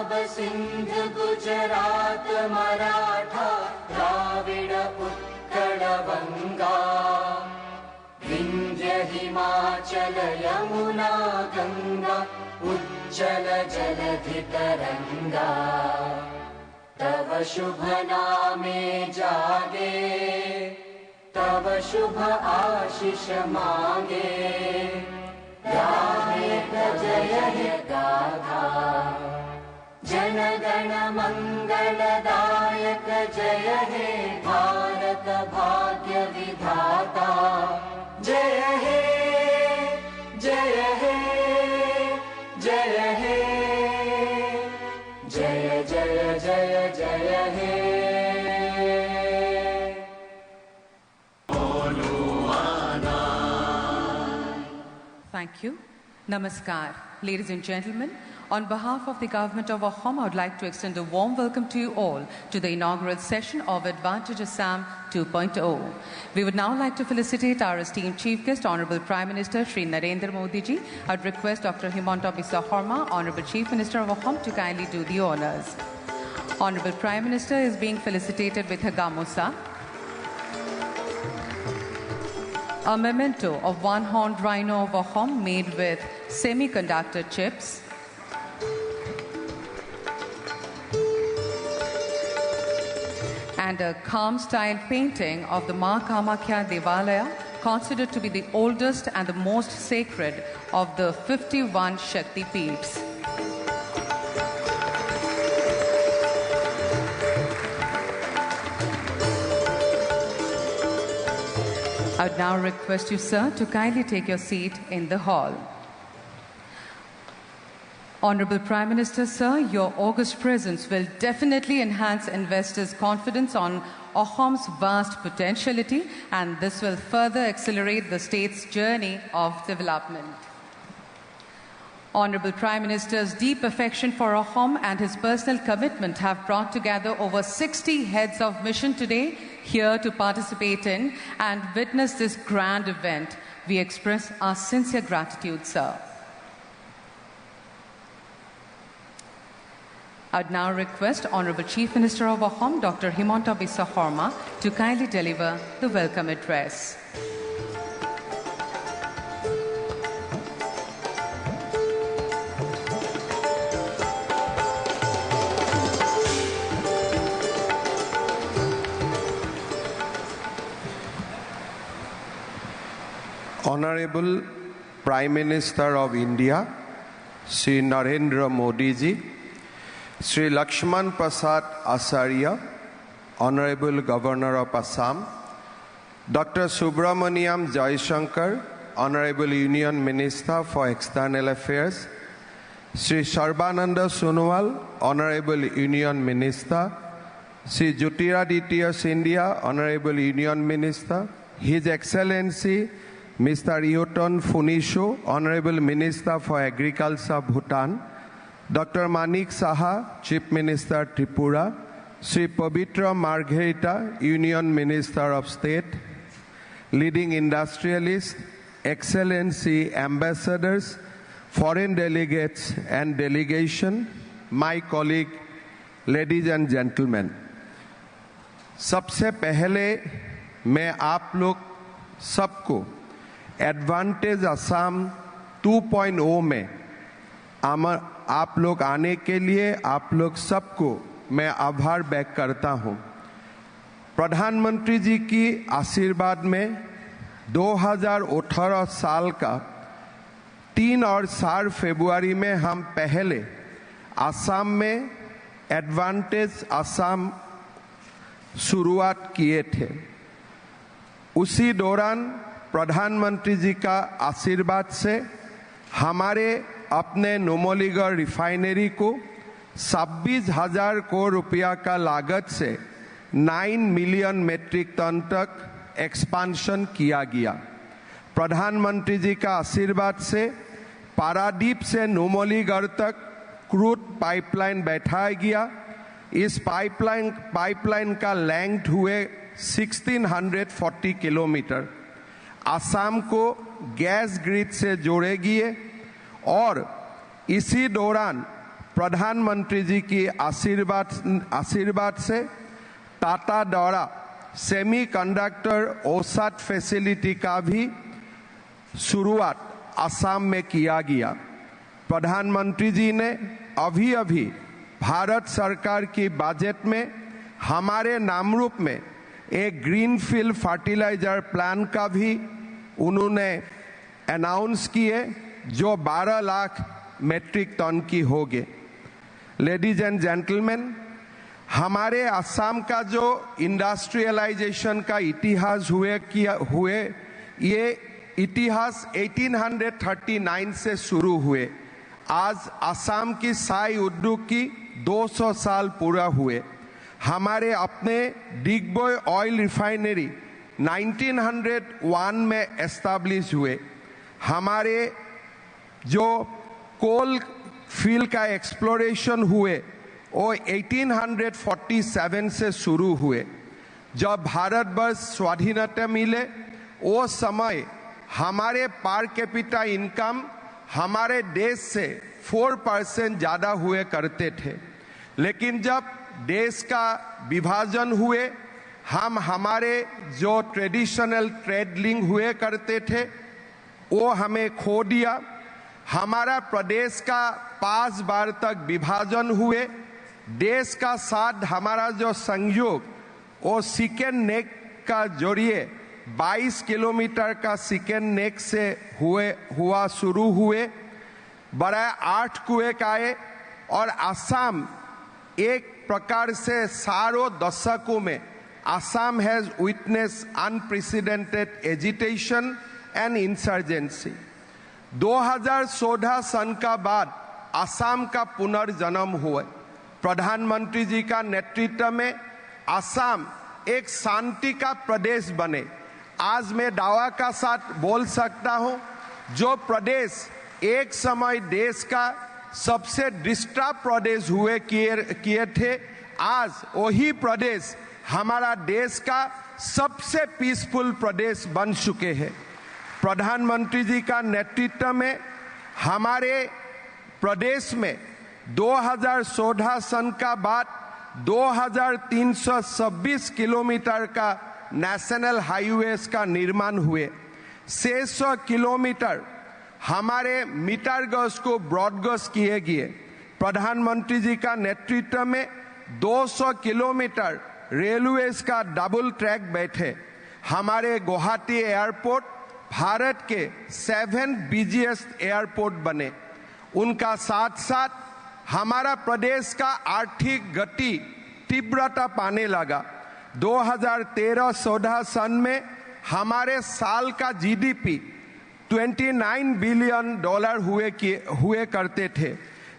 पंजाब सिंध गुजरात मराठा द्राविड उत्कल बंगा विंध्य हिमाचल यमुना गंगा उज्जल जलधि तरंगा तव शुभ नामे जागे तव शुभ आशीष मांगे गाहे जय हे गाथा जनगण मंगलदायक जय हे भारत भाग्य विधाता जय हे जय हे जय हे जय जय जय जय हे Thank you. Namaskar. Ladies and gentlemen, on behalf of the Government of Ahom, I would like to extend a warm welcome to you all to the inaugural session of Advantage Assam 2.0. We would now like to felicitate our esteemed Chief Guest, Honorable Prime Minister Shri Narendra Modi ji. I would request Dr. Himanta Biswa Sarma, Honorable Chief Minister of Ahom, to kindly do the honors. Honorable Prime Minister is being felicitated with a gamusa, a memento of one-horned rhino of Ahom made with semiconductor chips, and a calm-style painting of the Ma Kamakhya Devalaya, considered to be the oldest and the most sacred of the 51 Shakti Peeths. I would now request you, sir, to kindly take your seat in the hall. Honorable Prime Minister, sir, your august presence will definitely enhance investors' confidence on Ahom's vast potentiality, and this will further accelerate the state's journey of development. Honorable Prime Minister's deep affection for Ahom and his personal commitment have brought together over 60 heads of mission today here to participate in and witness this grand event. We express our sincere gratitude, sir. I would now request Honorable Chief Minister of Ahom, Dr. Himanta Biswa Sarma, to kindly deliver the welcome address. Honorable Prime Minister of India, Shri Narendra Modi ji, Shri Lakshman Prasad Acharya, Honorable Governor of Assam, Dr. Subramaniam Jaishankar, Honorable Union Minister for External Affairs, Shri Sarbananda Sonowal, Honorable Union Minister, Shri Jyotiraditya Scindia, Honorable Union Minister, His Excellency Mr. Yoton Phunisho, Honorable Minister for Agriculture, Bhutan, Dr. Manik Saha, Chief Minister, Tripura, Sri Pavitra Margherita, Union Minister of State, leading industrialists, Excellency, ambassadors, foreign delegates and delegation, my colleague, ladies and gentlemen. सबसे पहले मैं आप लोग सबको advantage Assam 2.0 में आप लोग आने के लिए आप लोग सबको मैं आभार व्यक्त करता हूं। प्रधानमंत्री जी की आशीर्वाद में 2018 साल का 3 और 4 फरवरी में हम पहले असम में एडवांटेज असम शुरुआत किए थे। उसी दौरान प्रधानमंत्री जी का आशीर्वाद से हमारे अपने नुमलीगढ़ रिफाइनरी को 26,000 करोड़ रुपया का लागत से 9 मिलियन मेट्रिक टन तक एक्सपांशन किया गया। प्रधानमंत्री जी का आशीर्वाद से पारादीप से नुमलीगढ़ तक क्रूड पाइपलाइन बैठाया गया। इस पाइपलाइन का लेंथ हुए 1640 किलोमीटर। असम को गैस ग्रिड से जोड़ेगी और इसी दौरान प्रधानमंत्री जी की आशीर्वाद से टाटा द्वारा सेमीकंडक्टर ओसाट फैसिलिटी का भी शुरुआत असम में किया गया। प्रधानमंत्री जी ने अभी भारत सरकार की बजट में हमारे नामरूप में एक ग्रीनफील्ड फर्टिलाइजर प्लांट का भी उन्होंने अनाउंस किए, जो 12 लाख मेट्रिक टन की होगी। लेडीज एंड जेंटलमैन, हमारे असम का जो इंडस्ट्रियलाइजेशन का इतिहास हुए ये इतिहास 1839 से शुरू हुए। आज असम की साई उद्योग की 200 साल पूरा हुए। हमारे अपने डिगबोई ऑयल रिफाइनरी 1901 में एस्टैब्लिश हुए। हमारे जो कोल फील्ड का एक्सप्लोरेशन हुए वो 1847 से शुरू हुए। जब भारतवर्ष स्वाधीनता मिले वो समय हमारे पर कैपिटा इनकम हमारे देश से 4% ज़्यादा हुए करते थे, लेकिन जब देश का विभाजन हुए हम हमारे जो ट्रेडिशनल ट्रेड लिंक हुए करते थे वो हमें खो दिया। हमारा प्रदेश का 5 बार तक विभाजन हुए। देश का साथ हमारा जो संयोग वो सिकेन नेक का जरिए 22 किलोमीटर का सिकेन नेक से हुआ शुरू हुए। बड़ा 8 कुएं आए और असम एक प्रकार से सारों दशकों में Assam has witness unprecedented agitation and insurgency. 2014 सन का बाद असम का पुनर्जन्म हुआ। प्रधानमंत्री जी का नेतृत्व में असम एक शांति का प्रदेश बने। आज मैं दावा का साथ बोल सकता हूं, जो प्रदेश एक समय देश का सबसे डिस्टर्ब प्रदेश हुए किए थे, आज वही प्रदेश हमारा देश का सबसे पीसफुल प्रदेश बन चुके हैं। प्रधानमंत्री जी का नेतृत्व में हमारे प्रदेश में 2014 सन का बाद 2326 किलोमीटर का नेशनल हाईवेज का निर्माण हुए। 600 किलोमीटर हमारे मीटर गज को ब्रॉड गज किए गए। प्रधानमंत्री जी का नेतृत्व में 200 किलोमीटर रेलवेज का डबल ट्रैक बैठे। हमारे गुवाहाटी एयरपोर्ट भारत के 7 बिजिएस्ट एयरपोर्ट बने। उनका साथ साथ हमारा प्रदेश का आर्थिक गति तीव्रता पाने लगा। 2013-14 सन में हमारे साल का जीडीपी $29 बिलियन हुए करते थे,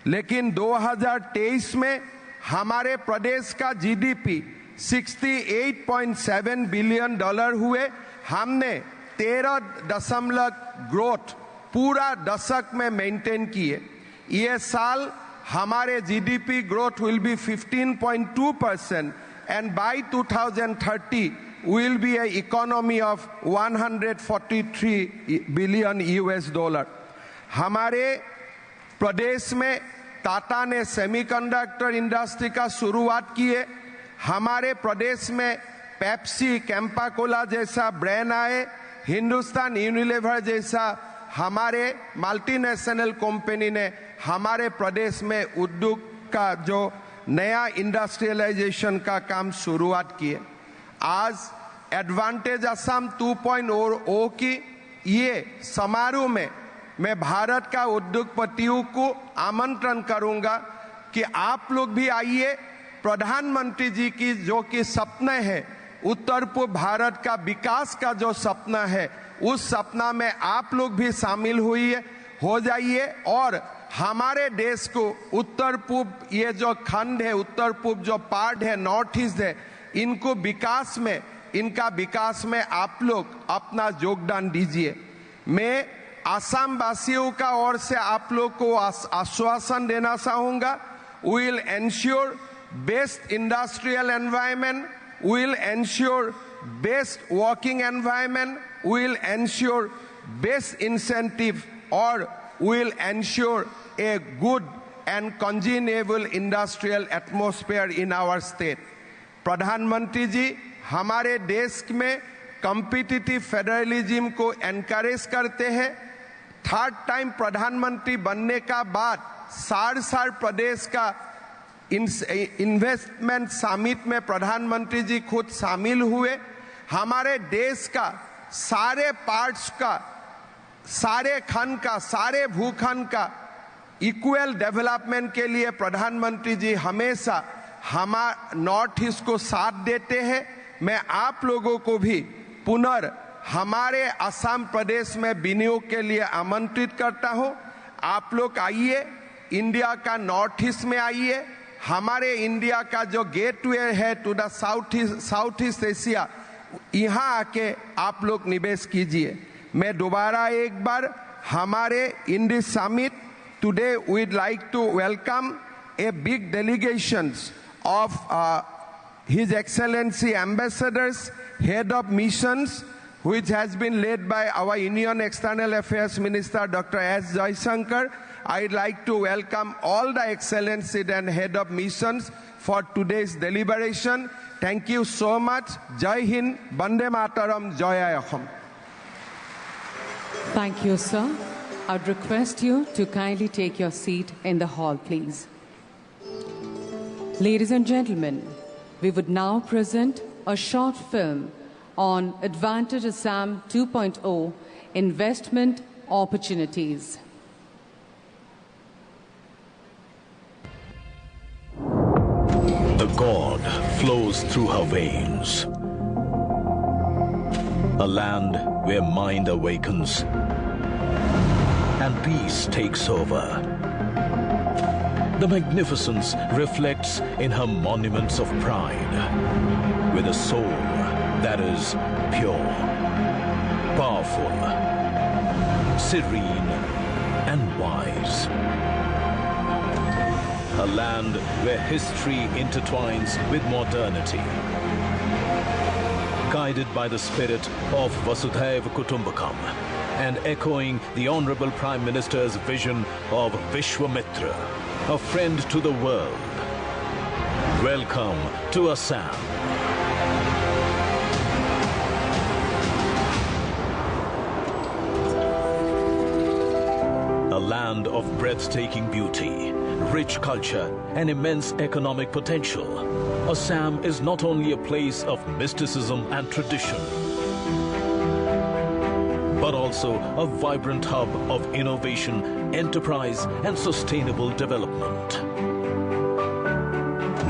लेकिन 2023 में हमारे प्रदेश का जीडीपी $68.7 बिलियन हुए। हमने 13 ग्रोथ पूरा दशक में मेंटेन किए। ये साल हमारे GDP growth will be 15.2% and by 2030 will be an economy of $143 billion US। हमारे प्रदेश में टाटा ने सेमीकंडक्टर इंडस्ट्री का शुरुआत किए। हमारे प्रदेश में पेप्सी, कैंपा कोला जैसा ब्रांड आए। हिंदुस्तान यूनिलीवर जैसा हमारे मल्टीनेशनल कंपनी ने हमारे प्रदेश में उद्योग का जो नया इंडस्ट्रियलाइजेशन का काम शुरुआत किए। आज एडवांटेज असम 2.0 की ये समारोह में मैं भारत का उद्योगपतियों को आमंत्रण करूंगा कि आप लोग भी आइए। प्रधानमंत्री जी की जो कि सपना है, उत्तर पूर्व भारत का विकास का जो सपना है, उस सपना में आप लोग भी शामिल हो जाइए और हमारे देश को उत्तर पूर्व ये जो खंड है, उत्तर पूर्व जो पार्ट है, नॉर्थ ईस्ट है, इनको इनका विकास में आप लोग अपना योगदान दीजिए। मैं असम वासियों का ओर से आप लोग को आश्वासन देना चाहूंगा, we will ensure best industrial environment, we will ensure best working environment, we will ensure best incentive, or we will ensure a good and congenial industrial atmosphere in our state. प्रधानमंत्री जी हमारे देश में कॉम्पिटिटिव फेडरलिज्म को encourage करते हैं। Third time प्रधानमंत्री बनने का बाद सार प्रदेश का इन्वेस्टमेंट समिट में प्रधानमंत्री जी खुद शामिल हुए। हमारे देश का सारे पार्ट्स का, सारे खंड का, सारे भूखंड का इक्वल डेवलपमेंट के लिए प्रधानमंत्री जी हमेशा हमारे नॉर्थ ईस्ट को साथ देते हैं। मैं आप लोगों को भी हमारे असम प्रदेश में विनियोग के लिए आमंत्रित करता हूं। आप लोग आइए, इंडिया का नॉर्थ ईस्ट में आइए। हमारे इंडिया का जो गेटवे है to the south east Asia, यहाँ आके आप लोग निवेश कीजिए। मैं दोबारा एक बार हमारे in this summit today we'd like to welcome a big delegations of His Excellency Ambassadors, Head of Missions, which has been led by our Union External Affairs Minister Dr. S. Jaishankar. I'd like to welcome all the Excellencies and Head of Missions for today's deliberation. Thank you so much. Jai Hind, Bande Mataram, Jai Ahom. Thank you, sir. I'd request you to kindly take your seat in the hall, please. Ladies and gentlemen, we would now present a short film on Advantage Assam 2.0 investment opportunities. The God flows through her veins. A land where mind awakens and peace takes over. The magnificence reflects in her monuments of pride, with a soul that is pure, powerful, serene, and wise. A land where history intertwines with modernity, guided by the spirit of Vasudhaiva Kutumbakam and echoing the Honorable Prime Minister's vision of Vishwamitra, a friend to the world. Welcome to Assam. A land of breathtaking beauty, rich culture, and immense economic potential. Assam is not only a place of mysticism and tradition, but also a vibrant hub of innovation, enterprise, and sustainable development.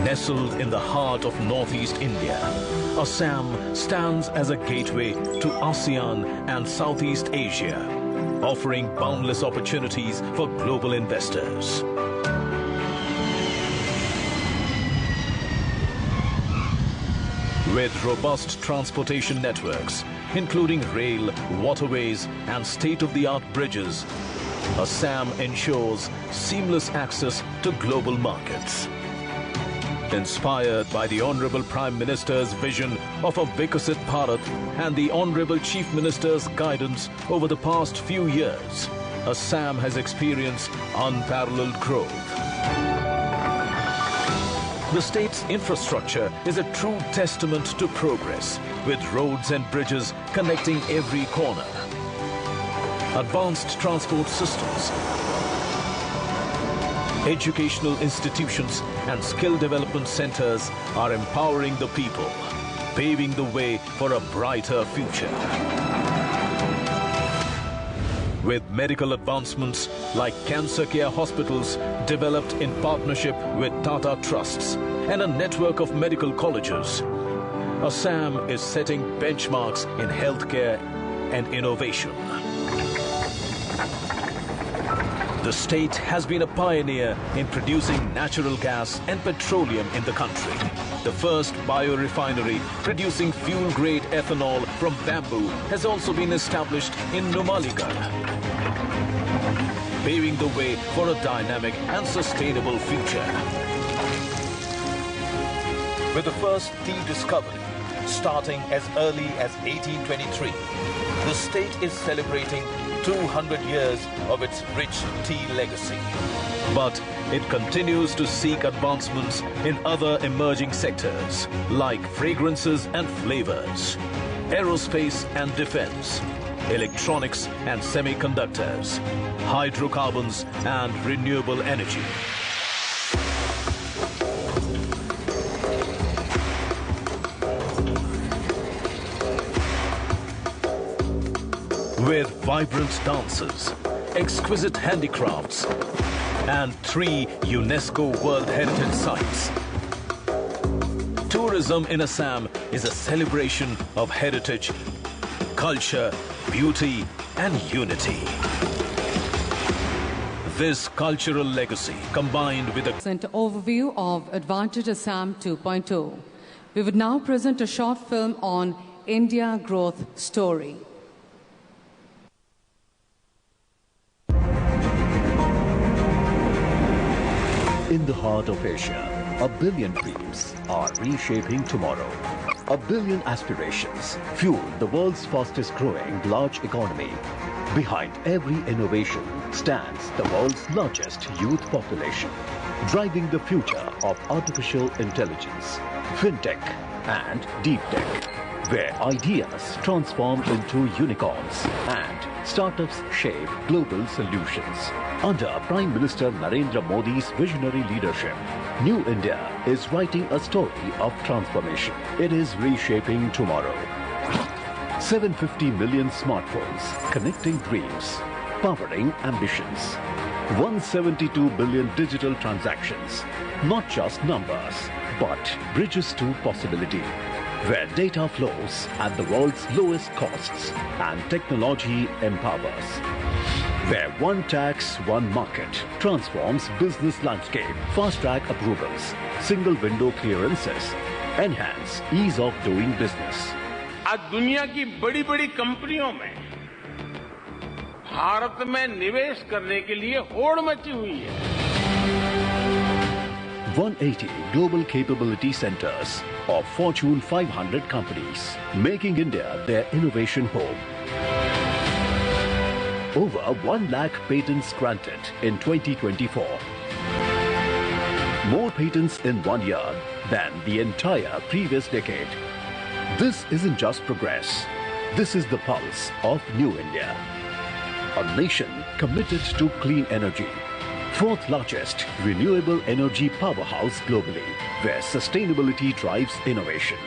Nestled in the heart of Northeast India, Assam stands as a gateway to ASEAN and Southeast Asia, offering boundless opportunities for global investors. With robust transportation networks, including rail, waterways, and state-of-the-art bridges, Assam ensures seamless access to global markets. Inspired by the Honorable Prime Minister's vision of a Vikasit Bharat and the Honorable Chief Minister's guidance over the past few years, Assam has experienced unparalleled growth. The state's infrastructure is a true testament to progress, with roads and bridges connecting every corner. Advanced transport systems, educational institutions, and skill development centers are empowering the people, paving the way for a brighter future. With medical advancements like cancer care hospitals developed in partnership with Tata Trusts and a network of medical colleges, Assam is setting benchmarks in healthcare and innovation. The state has been a pioneer in producing natural gas and petroleum in the country. The first biorefinery producing fuel-grade ethanol from bamboo has also been established in Numaligarh, paving the way for a dynamic and sustainable future. With the first tea discovery starting as early as 1823, the state is celebrating 200 years of its rich tea legacy. But it continues to seek advancements in other emerging sectors like fragrances and flavors, aerospace and defense, electronics and semiconductors, hydrocarbons and renewable energy. With vibrant dances, exquisite handicrafts, and 3 UNESCO World Heritage Sites, tourism in Assam is a celebration of heritage, culture, beauty, and unity. This cultural legacy, combined with a overview of Advantage Assam 2.0, we would now present a short film on India Growth Story. In the heart of Asia, 1 billion dreams are reshaping tomorrow. 1 billion aspirations fuel the world's fastest growing large economy. Behind every innovation stands the world's largest youth population, driving the future of artificial intelligence, fintech and deep tech, where ideas transform into unicorns and startups shape global solutions. Under Prime Minister Narendra Modi's visionary leadership, New India is writing a story of transformation. It is reshaping tomorrow. 750 million smartphones connecting dreams, powering ambitions. 172 billion digital transactions, not just numbers, but bridges to possibility, where data flows at the world's lowest costs and technology empowers. Where one tax, one market transforms business landscape, fast-track approvals, single window clearances, enhance ease of doing business. आज दुनिया की बड़ी-बड़ी कंपनियों में भारत में निवेश करने के लिए होड़ मची हुई है. 180 global capability centers of Fortune 500 companies, making India their innovation home. Over 1 lakh patents granted in 2024. More patents in 1 year than the entire previous decade. This isn't just progress. This is the pulse of New India. A nation committed to clean energy. 4th largest renewable energy powerhouse globally, where sustainability drives innovation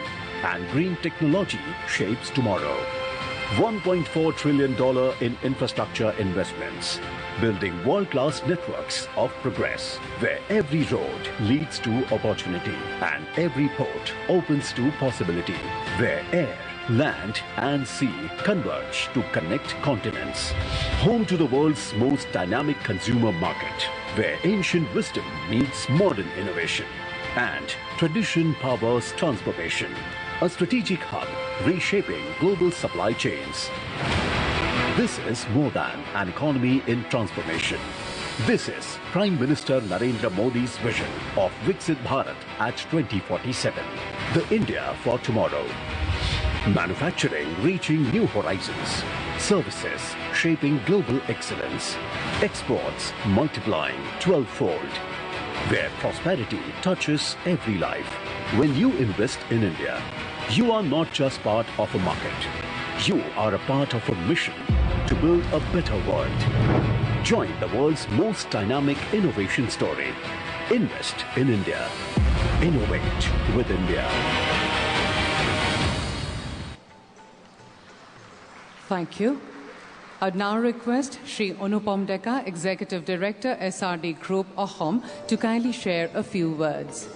and green technology shapes tomorrow. $1.4 trillion in infrastructure investments, building world-class networks of progress, where every road leads to opportunity and every port opens to possibility, where air, land and sea converge to connect continents. Home to the world's most dynamic consumer market, where ancient wisdom meets modern innovation and tradition powers transformation. A strategic hub reshaping global supply chains. This is more than an economy in transformation. This is Prime Minister Narendra Modi's vision of Viksit Bharat at 2047. The India for tomorrow. Manufacturing reaching new horizons. Services shaping global excellence. Exports multiplying 12-fold. Where prosperity touches every life. When you invest in India, you are not just part of a market. You are a part of a mission to build a better world. Join the world's most dynamic innovation story. Invest in India. Innovate with India. Thank you. I'd now request Shri Anupam Deka, Executive Director, SRD Group, Ahom, to kindly share a few words.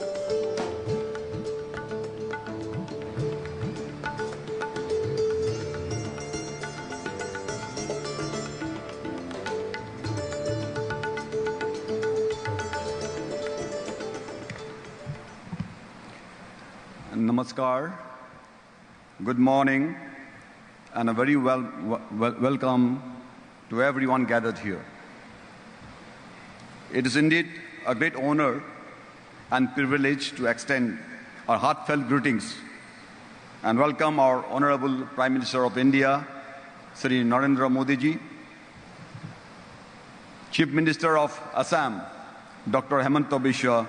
Namaskar, good morning, and a very welcome to everyone gathered here. It is indeed a great honor and privilege to extend our heartfelt greetings and welcome our Honorable Prime Minister of India, Shri Narendra Modi ji, Chief Minister of Assam, Dr. Hemanta Biswa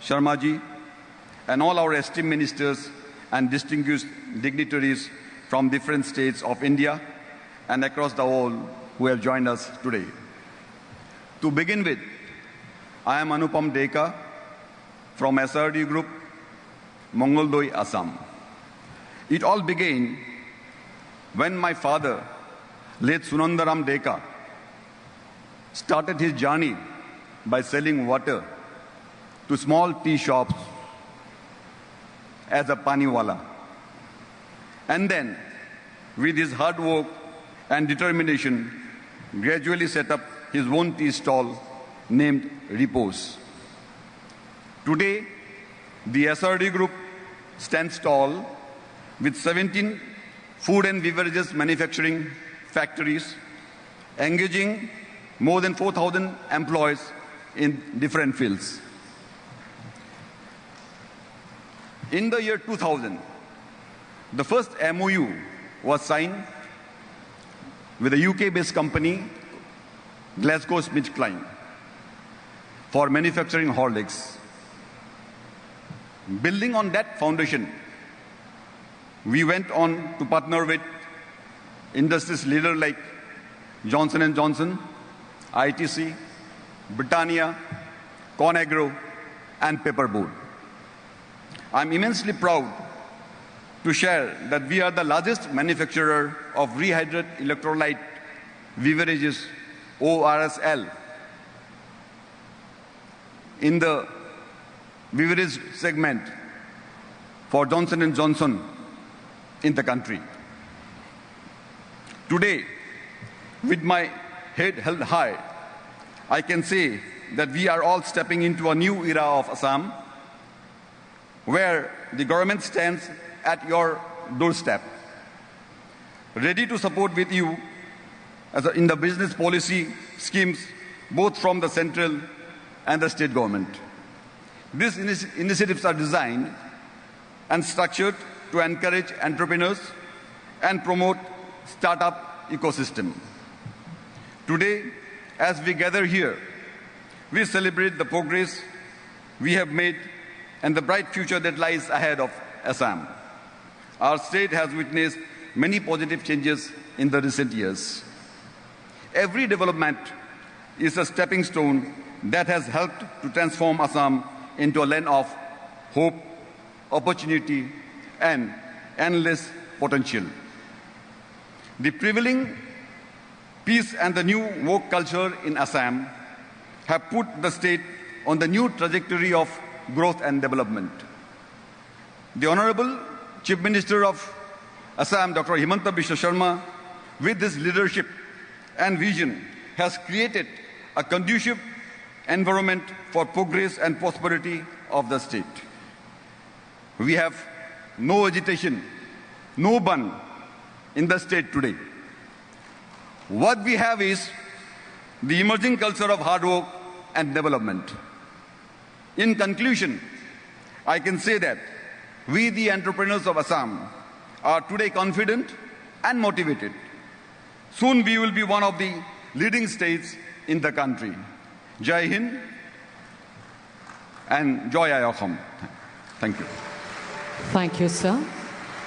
Sharma ji, and all our esteemed ministers and distinguished dignitaries from different states of India and across the world who have joined us today. To begin with, I am Anupam Deka from SRD Group, Mongoldoi, Assam. It all began when my father, late Sunandaram Deka, started his journey by selling water to small tea shops as a paniwala. And then, with his hard work and determination, gradually set up his own tea stall named Repose. Today, the SRD Group stands tall with 17 food and beverages manufacturing factories, engaging more than 4,000 employees in different fields. In the year 2000, the first MOU was signed with a UK-based company, GlaxoSmithKline, for manufacturing Horlicks. Building on that foundation, we went on to partner with industries leaders like Johnson & Johnson, ITC, Britannia, ConAgro, and Paperboard. I'm immensely proud to share that we are the largest manufacturer of rehydrated electrolyte beverages, ORSL, in the beverage segment for Johnson & Johnson in the country. Today, with my head held high, I can say that we are all stepping into a new era of Assam, where the government stands at your doorstep, ready to support with you in the business policy schemes, both from the central and the state government. These initiatives are designed and structured to encourage entrepreneurs and promote startup ecosystem. Today, as we gather here, we celebrate the progress we have made and the bright future that lies ahead of Assam. Our state has witnessed many positive changes in the recent years. Every development is a stepping stone that has helped to transform Assam into a land of hope, opportunity, and endless potential. The prevailing peace and the new work culture in Assam have put the state on the new trajectory of growth and development. The Honorable Chief Minister of Assam, Dr. Hemanta Biswa Sharma, with his leadership and vision, has created a conducive environment for progress and prosperity of the state. We have no agitation, no bun in the state today. What we have is the emerging culture of hard work and development. In conclusion, I can say that we, the entrepreneurs of Assam, are today confident and motivated. Soon we will be one of the leading states in the country. Jai Hind and Joy Ayacham. Thank you. Thank you, sir.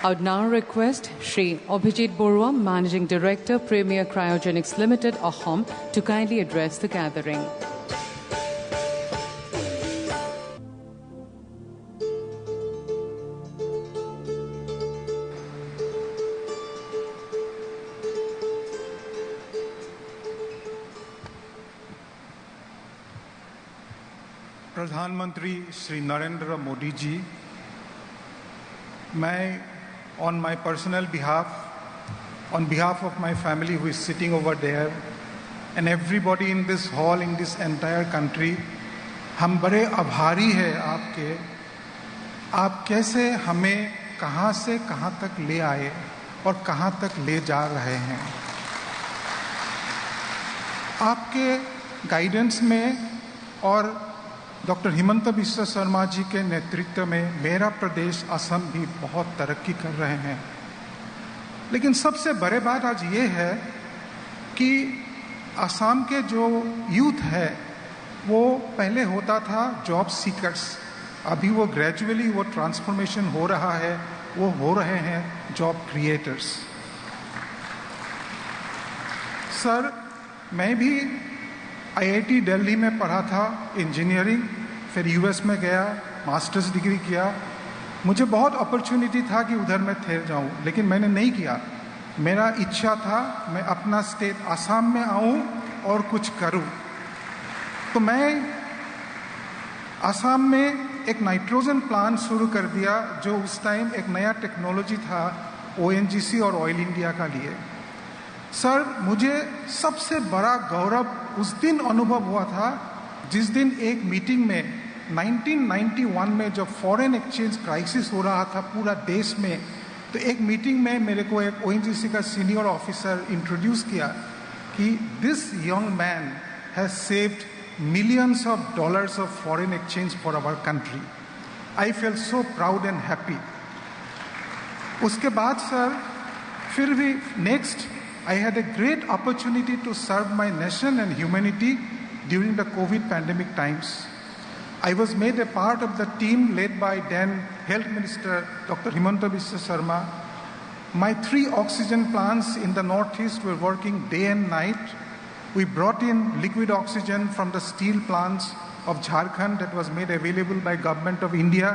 I would now request Shri Abhijit Borua, Managing Director, Premier Cryogenics Limited, Ahom, to kindly address the gathering. प्रधानमंत्री श्री नरेंद्र मोदी जी, मैं on my personal behalf, on behalf of my family who is sitting over there, and everybody in this hall, in this entire country, हम बड़े आभारी हैं आपके। आप कैसे हमें कहां से कहां तक ले आए और कहां तक ले जा रहे हैं। आपके गाइडेंस में और डॉक्टर हिमंता बिस्वा शर्मा जी के नेतृत्व में मेरा प्रदेश असम भी बहुत तरक्की कर रहे हैं। लेकिन सबसे बड़ी बात आज ये है कि असम के जो यूथ है वो पहले होता था जॉब सीकर्स, अभी वो ग्रेजुअली वो ट्रांसफॉर्मेशन हो रहा है, वो हो रहे हैं जॉब क्रिएटर्स। सर, मैं भी IIT दिल्ली में पढ़ा था इंजीनियरिंग, फिर US में गया, मास्टर्स डिग्री किया। मुझे बहुत अपॉर्चुनिटी था कि उधर मैं ठहर जाऊं, लेकिन मैंने नहीं किया। मेरा इच्छा था मैं अपना स्टेट असम में आऊं और कुछ करूं। तो मैं असम में एक नाइट्रोजन प्लांट शुरू कर दिया, जो उस टाइम एक नया टेक्नोलॉजी था ONGC और ऑयल इंडिया का लिए। सर, मुझे सबसे बड़ा गौरव उस दिन अनुभव हुआ था जिस दिन एक मीटिंग में 1991 में जब फॉरेन एक्सचेंज क्राइसिस हो रहा था पूरा देश में, तो एक मीटिंग में मेरे को एक ONGC का सीनियर ऑफिसर इंट्रोड्यूस किया कि this young man has saved millions of dollars of foreign exchange for our country. I felt so proud and happy. उसके बाद सर, फिर भी next, I had a great opportunity to serve my nation and humanity during the COVID pandemic times. I was made a part of the team led by then Health Minister Dr. Himanta Biswa Sharma. My 3 oxygen plants in the Northeast were working day and night. We brought in liquid oxygen from the steel plants of Jharkhand that was made available by Government of India.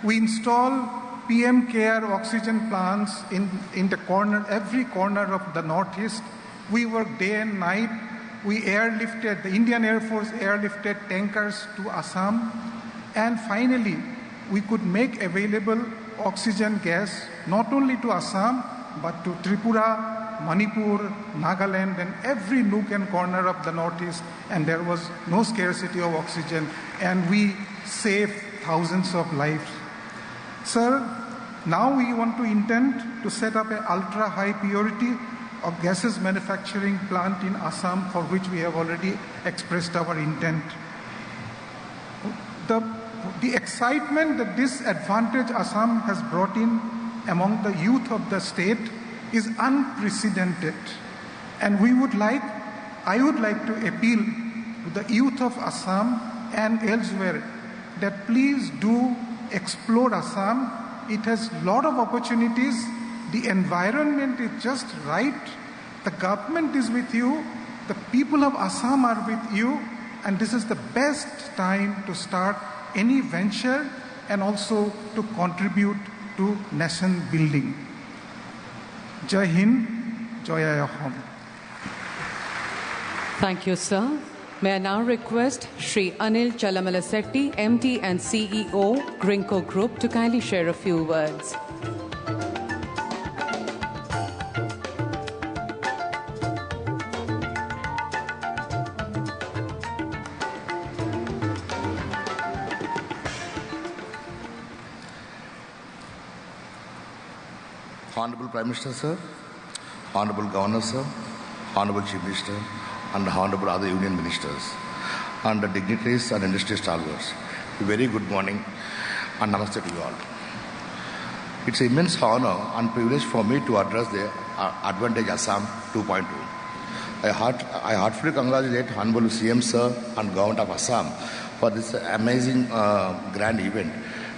We installed PM Care oxygen plants in the corner, every corner of the Northeast. We worked day and night. We airlifted, the Indian Air Force airlifted tankers to Assam. And finally, we could make available oxygen gas not only to Assam, but to Tripura, Manipur, Nagaland, and every nook and corner of the Northeast, and there was no scarcity of oxygen, and we saved thousands of lives. Sir, now we want to intend to set up an ultra-high purity of gases manufacturing plant in Assam, for which we have already expressed our intent. The excitement that this advantage Assam has brought in among the youth of the state is unprecedented, and I would like to appeal to the youth of Assam and elsewhere that please do explore Assam. It has a lot of opportunities. The environment is just right. The government is with you. The people of Assam are with you, and this is the best time to start any venture and also to contribute to nation building. Jai Hind, Joya Ahom. Thank you, sir. May I now request Shri Anil Chalamalasetti, MD and CEO, Grinco Group, to kindly share a few words. Honorable Prime Minister, sir, Honorable Governor, sir, Honorable Chief Minister, and Honorable other Union Ministers, and the dignitaries and industry stalwarts, a very good morning and namaste to you all. It's an immense honor and privilege for me to address the Advantage Assam 2.2. I heartfully congratulate Honorable CM, sir, and Government of Assam for this amazing grand event,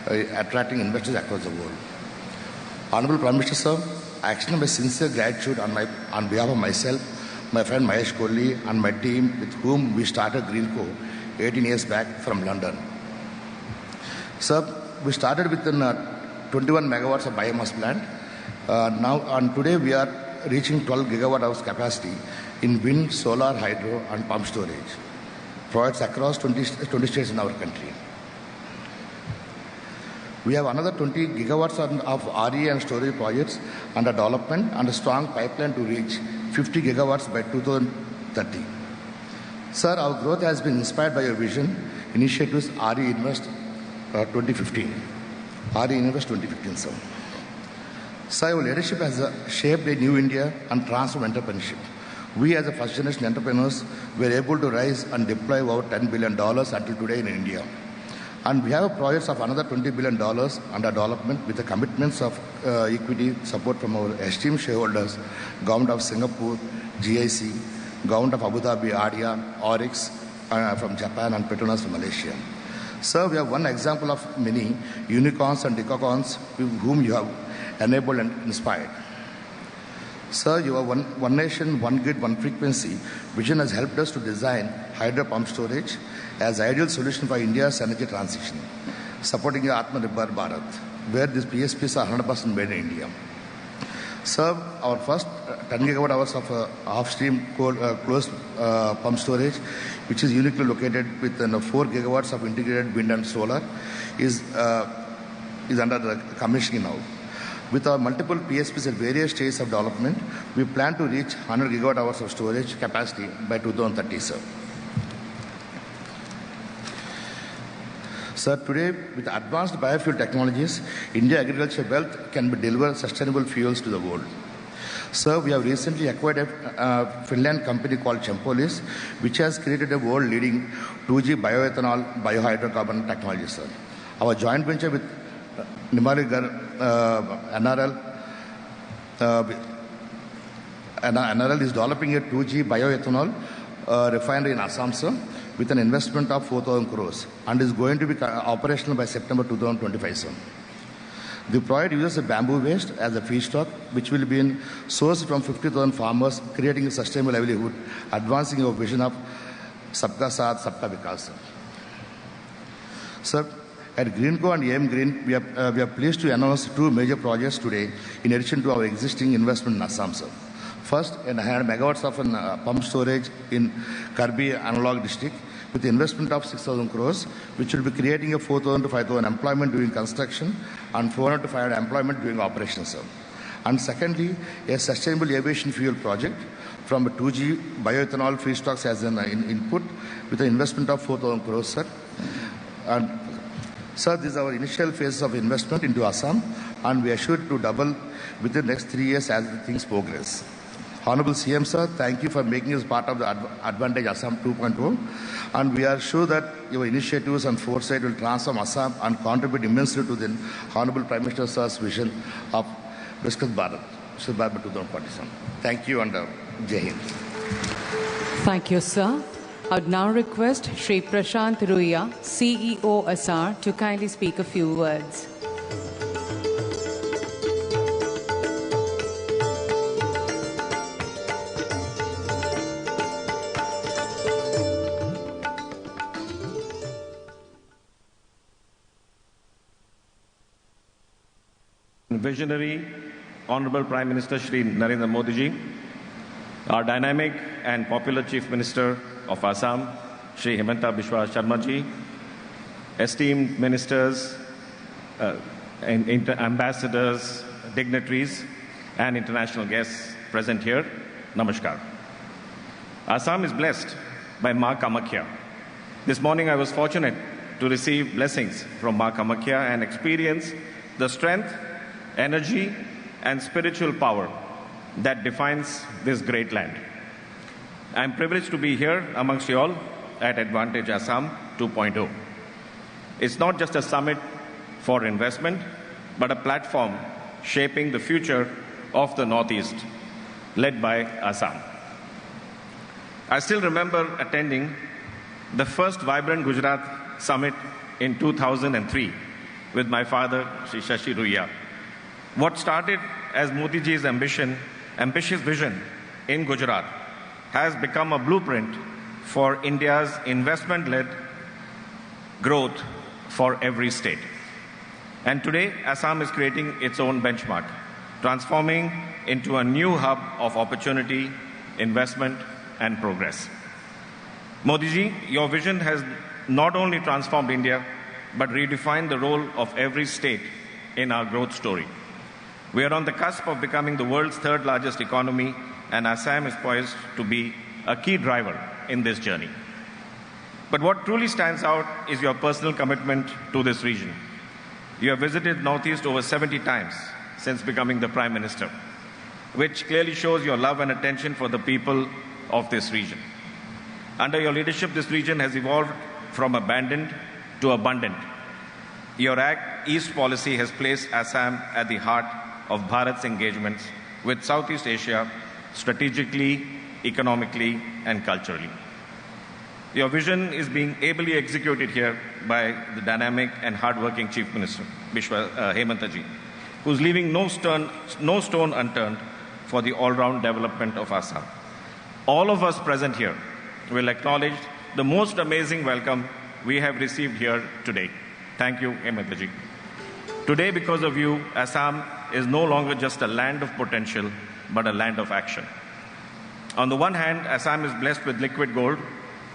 attracting investors across the world. Honorable Prime Minister, sir, I extend my sincere gratitude on behalf of myself, my friend Mahesh Kohli, and my team with whom we started Greenco 18 years back from London. Sir, we started with 21 megawatts of biomass plant. Today we are reaching 12 gigawatt hours capacity in wind, solar, hydro, and pump storage. Projects across 20 states in our country. We have another 20 gigawatts of RE and storage projects under development and a strong pipeline to reach 50 gigawatts by 2030. Sir, our growth has been inspired by your vision, initiatives RE Invest 2015. RE Invest 2015, sir. Sir, your leadership has shaped a new India and transformed entrepreneurship. We as a first generation entrepreneurs were able to raise and deploy over $10 billion until today in India. And we have projects of another $20 billion under development with the commitments of equity support from our esteemed shareholders, Government of Singapore, GIC, Government of Abu Dhabi, ADIA, Oryx from Japan, and Petronas from Malaysia. Sir, we have one example of many unicorns and decacorns whom you have enabled and inspired. Sir, your one nation, one grid, one frequency vision has helped us to design hydro pump storage as ideal solution for India's energy transition, supporting the Atmanirbhar Bharat, where these PSPs are 100% made in India. Sir, our first 10 gigawatt hours of off-stream closed pump storage, which is uniquely located with 4 gigawatts of integrated wind and solar, is under the commissioning now. With our multiple PSPs at various stages of development, we plan to reach 100 gigawatt hours of storage capacity by 2030, sir. Sir, today, with advanced biofuel technologies, India agriculture wealth can deliver sustainable fuels to the world. Sir, we have recently acquired a Finland company called Chempolis, which has created a world-leading 2G bioethanol biohydrocarbon technology, sir. Our joint venture with Nimaligarh NRL is developing a 2G bioethanol refinery in Assam, sir, with an investment of 4,000 crores and is going to be operational by September 2025, sir. The project uses a bamboo waste as a feedstock, which will be sourced from 50,000 farmers, creating a sustainable livelihood, advancing our vision of Sabka Saath, Sabka Vikas, sir. Sir, at Greenco and AM Green, we are pleased to announce 2 major projects today, in addition to our existing investment in Assam, sir. First, 100 megawatts of pump storage in Karbi Analog district with the investment of 6,000 crores, which will be creating a 4,000 to 5,000 employment during construction and 400 to 500 employment during operations, sir. And secondly, a sustainable aviation fuel project from a 2G bioethanol feedstocks as an input with an investment of 4,000 crores, sir. And sir, this is our initial phase of investment into Assam, and we are sure to double within the next 3 years as things progress. Honorable CM, sir, thank you for making us part of the Advantage Assam 2.0, and we are sure that your initiatives and foresight will transform Assam and contribute immensely to the Honorable Prime Minister sir's vision of Viksit Bharat, 2047. Thank you, and Jai Hind. Thank you, sir. I would now request Shri Prashant Ruia, CEO ASAR, to kindly speak a few words. Visionary, Honorable Prime Minister Shri Narendra Modi ji, our dynamic and popular Chief Minister of Assam, Shri Himanta Biswa Sharma ji, esteemed ministers, ambassadors, dignitaries, and international guests present here, Namaskar. Assam is blessed by Ma Kamakhya. This morning I was fortunate to receive blessings from Ma Kamakhya and experience the strength, energy, and spiritual power that defines this great land. I am privileged to be here amongst you all at Advantage Assam 2.0. It's not just a summit for investment, but a platform shaping the future of the Northeast, led by Assam. I still remember attending the first Vibrant Gujarat Summit in 2003 with my father, Shri Shashi Ruia. What started as Modi ji's ambitious vision in Gujarat has become a blueprint for India's investment-led growth for every state. And today, Assam is creating its own benchmark, transforming into a new hub of opportunity, investment, and progress. Modi ji, your vision has not only transformed India, but redefined the role of every state in our growth story. We are on the cusp of becoming the world's third largest economy, and Assam is poised to be a key driver in this journey. But what truly stands out is your personal commitment to this region. You have visited Northeast over 70 times since becoming the Prime Minister, which clearly shows your love and attention for the people of this region. Under your leadership, this region has evolved from abandoned to abundant. Your Act East policy has placed Assam at the heart of Bharat's engagements with Southeast Asia, strategically economically, and culturally. Your vision is being ably executed here by the dynamic and hardworking Chief Minister, Hemanta ji, who's leaving no stone unturned for the all-round development of Assam. All of us present here will acknowledge the most amazing welcome we have received here today. Thank you, Hemanta ji. Today, because of you, Assam is no longer just a land of potential, but a land of action. On the one hand, Assam is blessed with liquid gold,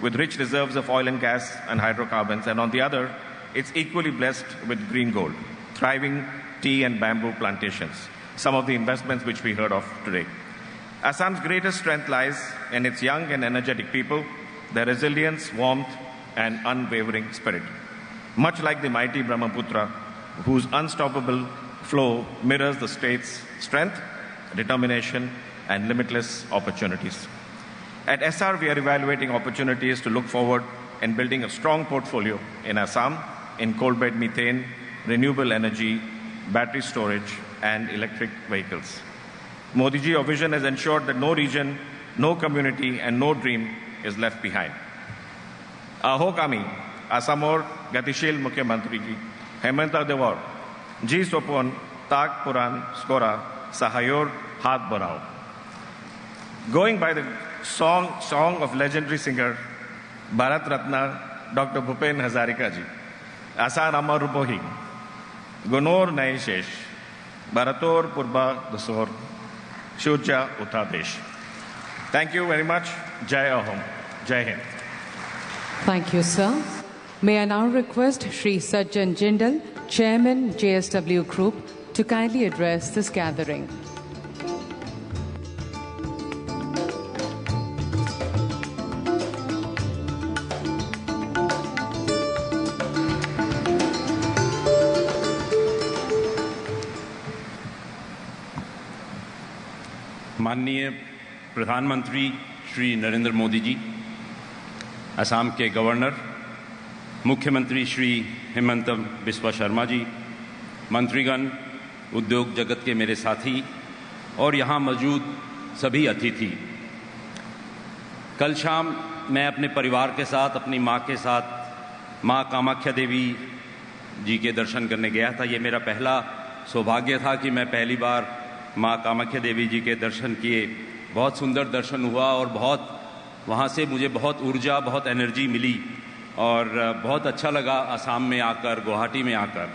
with rich reserves of oil and gas and hydrocarbons, and on the other, it's equally blessed with green gold, thriving tea and bamboo plantations, some of the investments which we heard of today. Assam's greatest strength lies in its young and energetic people, their resilience, warmth, and unwavering spirit. Much like the mighty Brahmaputra, whose unstoppable flow mirrors the state's strength, determination, and limitless opportunities. At SR, we are evaluating opportunities to look forward in building a strong portfolio in Assam in coal-bed methane, renewable energy, battery storage, and electric vehicles. Modi ji, your vision has ensured that no region, no community, and no dream is left behind. Aho kami, Asamor Gatishil Mukhyamantri ji, Hemanta Devor, Ji Sopon, Tak Puran, Skora, Sahayor, Hath Barao. Going by the song of legendary singer Bharat Ratna Dr. Bhupen Hazarika ji, Asar Amar Rupohi, Gunor Naishesh, Bharator Purba Dasor, Shurja Uttadesh. Thank you very much. Jai Ahom. Jai Hind. Thank you, sir. May I now request Shri Sajjan Jindal, Chairman, JSW Group, to kindly address this gathering. माननीय प्रधानमंत्री श्री नरेंद्र मोदी जी, असम के governor, मुख्यमंत्री श्री हेमंत बिस्वा शर्मा जी, मंत्रीगण, उद्योग जगत के मेरे साथी और यहाँ मौजूद सभी अतिथि, कल शाम मैं अपने परिवार के साथ, अपनी माँ के साथ माँ कामाख्या देवी जी के दर्शन करने गया था। ये मेरा पहला सौभाग्य था कि मैं पहली बार माँ कामाख्या देवी जी के दर्शन किए। बहुत सुंदर दर्शन हुआ और वहाँ से मुझे बहुत ऊर्जा, बहुत एनर्जी मिली और बहुत अच्छा लगा असम में आकर, गुवाहाटी में आकर।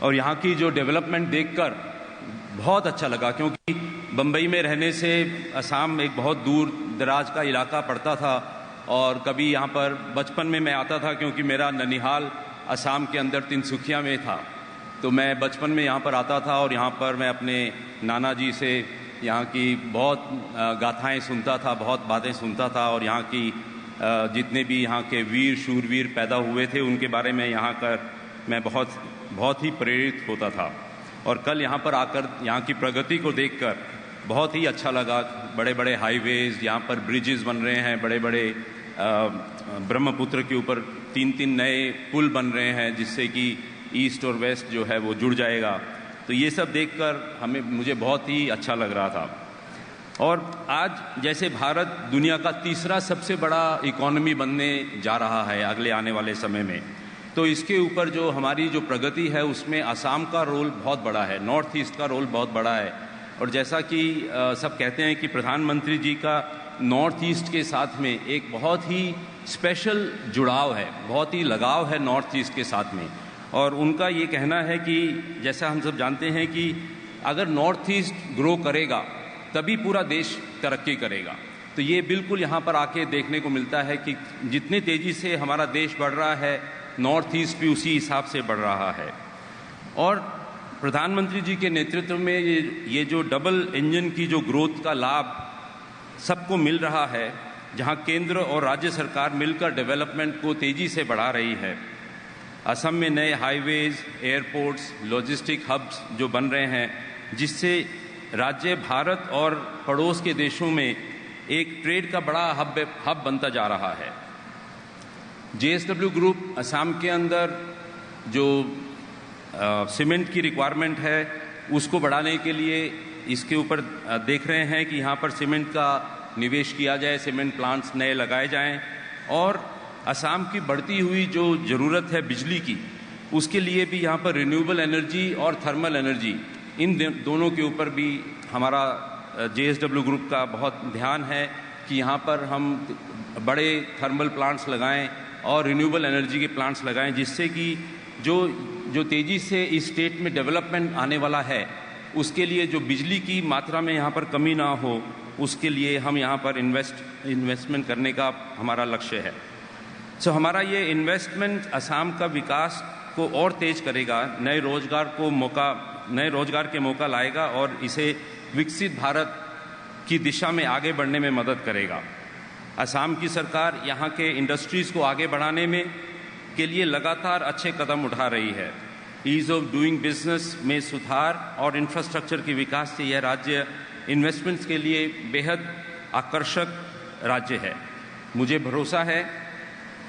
और यहाँ की जो डेवलपमेंट देखकर बहुत अच्छा लगा, क्योंकि बम्बई में रहने से असम एक बहुत दूर दराज का इलाका पड़ता था और कभी यहाँ पर बचपन में मैं आता था, क्योंकि मेरा ननिहाल असम के अंदर तिनसुकिया में था, तो मैं बचपन में यहाँ पर आता था और यहाँ पर मैं अपने नाना जी से यहाँ की बहुत गाथाएं सुनता था, बहुत बातें सुनता था और यहाँ की जितने भी यहाँ के वीर शूरवीर पैदा हुए थे उनके बारे में यहाँ कर मैं बहुत ही प्रेरित होता था। और कल यहाँ पर आकर यहाँ की प्रगति को देखकर बहुत ही अच्छा लगा। बड़े बड़े हाईवेज, यहाँ पर ब्रिजेस बन रहे हैं, बड़े बड़े ब्रह्मपुत्र के ऊपर 3-3 नए पुल बन रहे हैं, जिससे कि ईस्ट और वेस्ट जो है वो जुड़ जाएगा। तो ये सब देखकर मुझे बहुत ही अच्छा लग रहा था। और आज जैसे भारत दुनिया का तीसरा सबसे बड़ा इकोनॉमी बनने जा रहा है अगले आने वाले समय में, तो इसके ऊपर जो हमारी जो प्रगति है उसमें असम का रोल बहुत बड़ा है, नॉर्थ ईस्ट का रोल बहुत बड़ा है। और जैसा कि सब कहते हैं कि प्रधानमंत्री जी का नॉर्थ ईस्ट के साथ में एक बहुत ही स्पेशल जुड़ाव है, बहुत ही लगाव है नॉर्थ ईस्ट के साथ में। और उनका ये कहना है कि जैसा हम सब जानते हैं कि अगर नॉर्थ ईस्ट ग्रो करेगा तभी पूरा देश तरक्की करेगा। तो ये बिल्कुल यहाँ पर आके देखने को मिलता है कि जितनी तेज़ी से हमारा देश बढ़ रहा है, नॉर्थ ईस्ट भी उसी हिसाब से बढ़ रहा है। और प्रधानमंत्री जी के नेतृत्व में ये जो डबल इंजन की जो ग्रोथ का लाभ सबको मिल रहा है, जहाँ केंद्र और राज्य सरकार मिलकर डेवलपमेंट को तेज़ी से बढ़ा रही है। असम में नए हाईवेज, एयरपोर्ट्स, लॉजिस्टिक हब्स जो बन रहे हैं, जिससे राज्य भारत और पड़ोस के देशों में एक ट्रेड का बड़ा हब बनता जा रहा है। JSW ग्रुप असम के अंदर जो सीमेंट की रिक्वायरमेंट है उसको बढ़ाने के लिए इसके ऊपर देख रहे हैं कि यहाँ पर सीमेंट का निवेश किया जाए, सीमेंट प्लांट्स नए लगाए जाएं और असम की बढ़ती हुई जो ज़रूरत है बिजली की, उसके लिए भी यहाँ पर रिन्यूएबल एनर्जी और थर्मल एनर्जी, इन दोनों के ऊपर भी हमारा JSW ग्रुप का बहुत ध्यान है कि यहाँ पर हम बड़े थर्मल प्लांट्स लगाएं और रिन्यूएबल एनर्जी के प्लांट्स लगाएं, जिससे कि जो तेज़ी से इस स्टेट में डेवलपमेंट आने वाला है उसके लिए जो बिजली की मात्रा में यहाँ पर कमी ना हो, उसके लिए हम यहाँ पर इन्वेस्टमेंट करने का हमारा लक्ष्य है। हमारा ये इन्वेस्टमेंट असम का विकास को और तेज करेगा, नए रोजगार के मौका लाएगा और इसे विकसित भारत की दिशा में आगे बढ़ने में मदद करेगा। असम की सरकार यहाँ के इंडस्ट्रीज़ को आगे बढ़ाने में के लिए लगातार अच्छे कदम उठा रही है। ईज़ ऑफ डूइंग बिजनेस में सुधार और इंफ्रास्ट्रक्चर के विकास से यह राज्य इन्वेस्टमेंट्स के लिए बेहद आकर्षक राज्य है। मुझे भरोसा है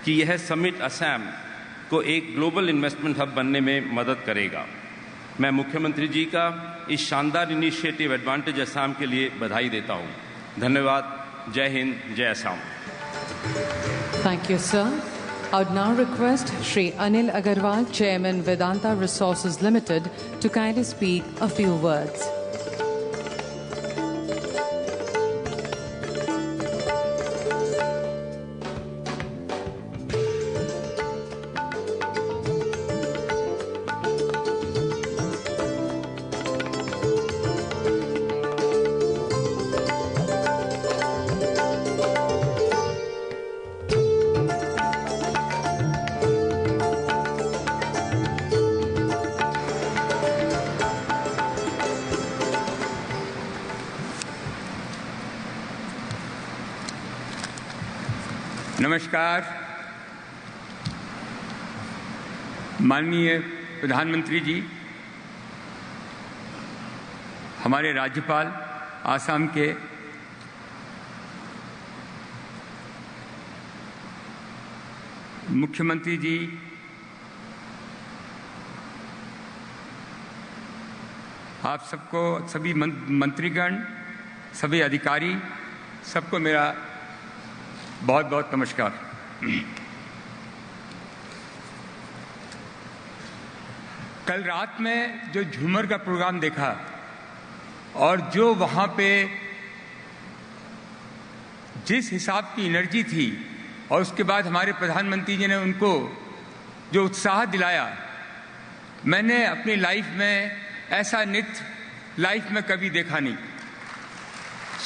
कि यह समिट असम को एक ग्लोबल इन्वेस्टमेंट हब बनने में मदद करेगा। मैं मुख्यमंत्री जी का इस शानदार इनिशिएटिव एडवांटेज असम के लिए बधाई देता हूँ। धन्यवाद। जय हिंद, जय Assam. Thank you, sir. I would now request Shri Anil Agarwal, Chairman Vedanta Resources Limited, to kindly speak a few words. नमस्कार। माननीय प्रधानमंत्री जी, हमारे राज्यपाल आसाम के, मुख्यमंत्री जी, आप सबको, सभी मंत्रीगण, सभी अधिकारी, सबको मेरा बहुत बहुत नमस्कार। कल रात में जो झूमर का प्रोग्राम देखा और जो वहाँ पे जिस हिसाब की एनर्जी थी और उसके बाद हमारे प्रधानमंत्री जी ने उनको जो उत्साह दिलाया, मैंने अपनी लाइफ में ऐसा नृत्य लाइफ में कभी देखा नहीं,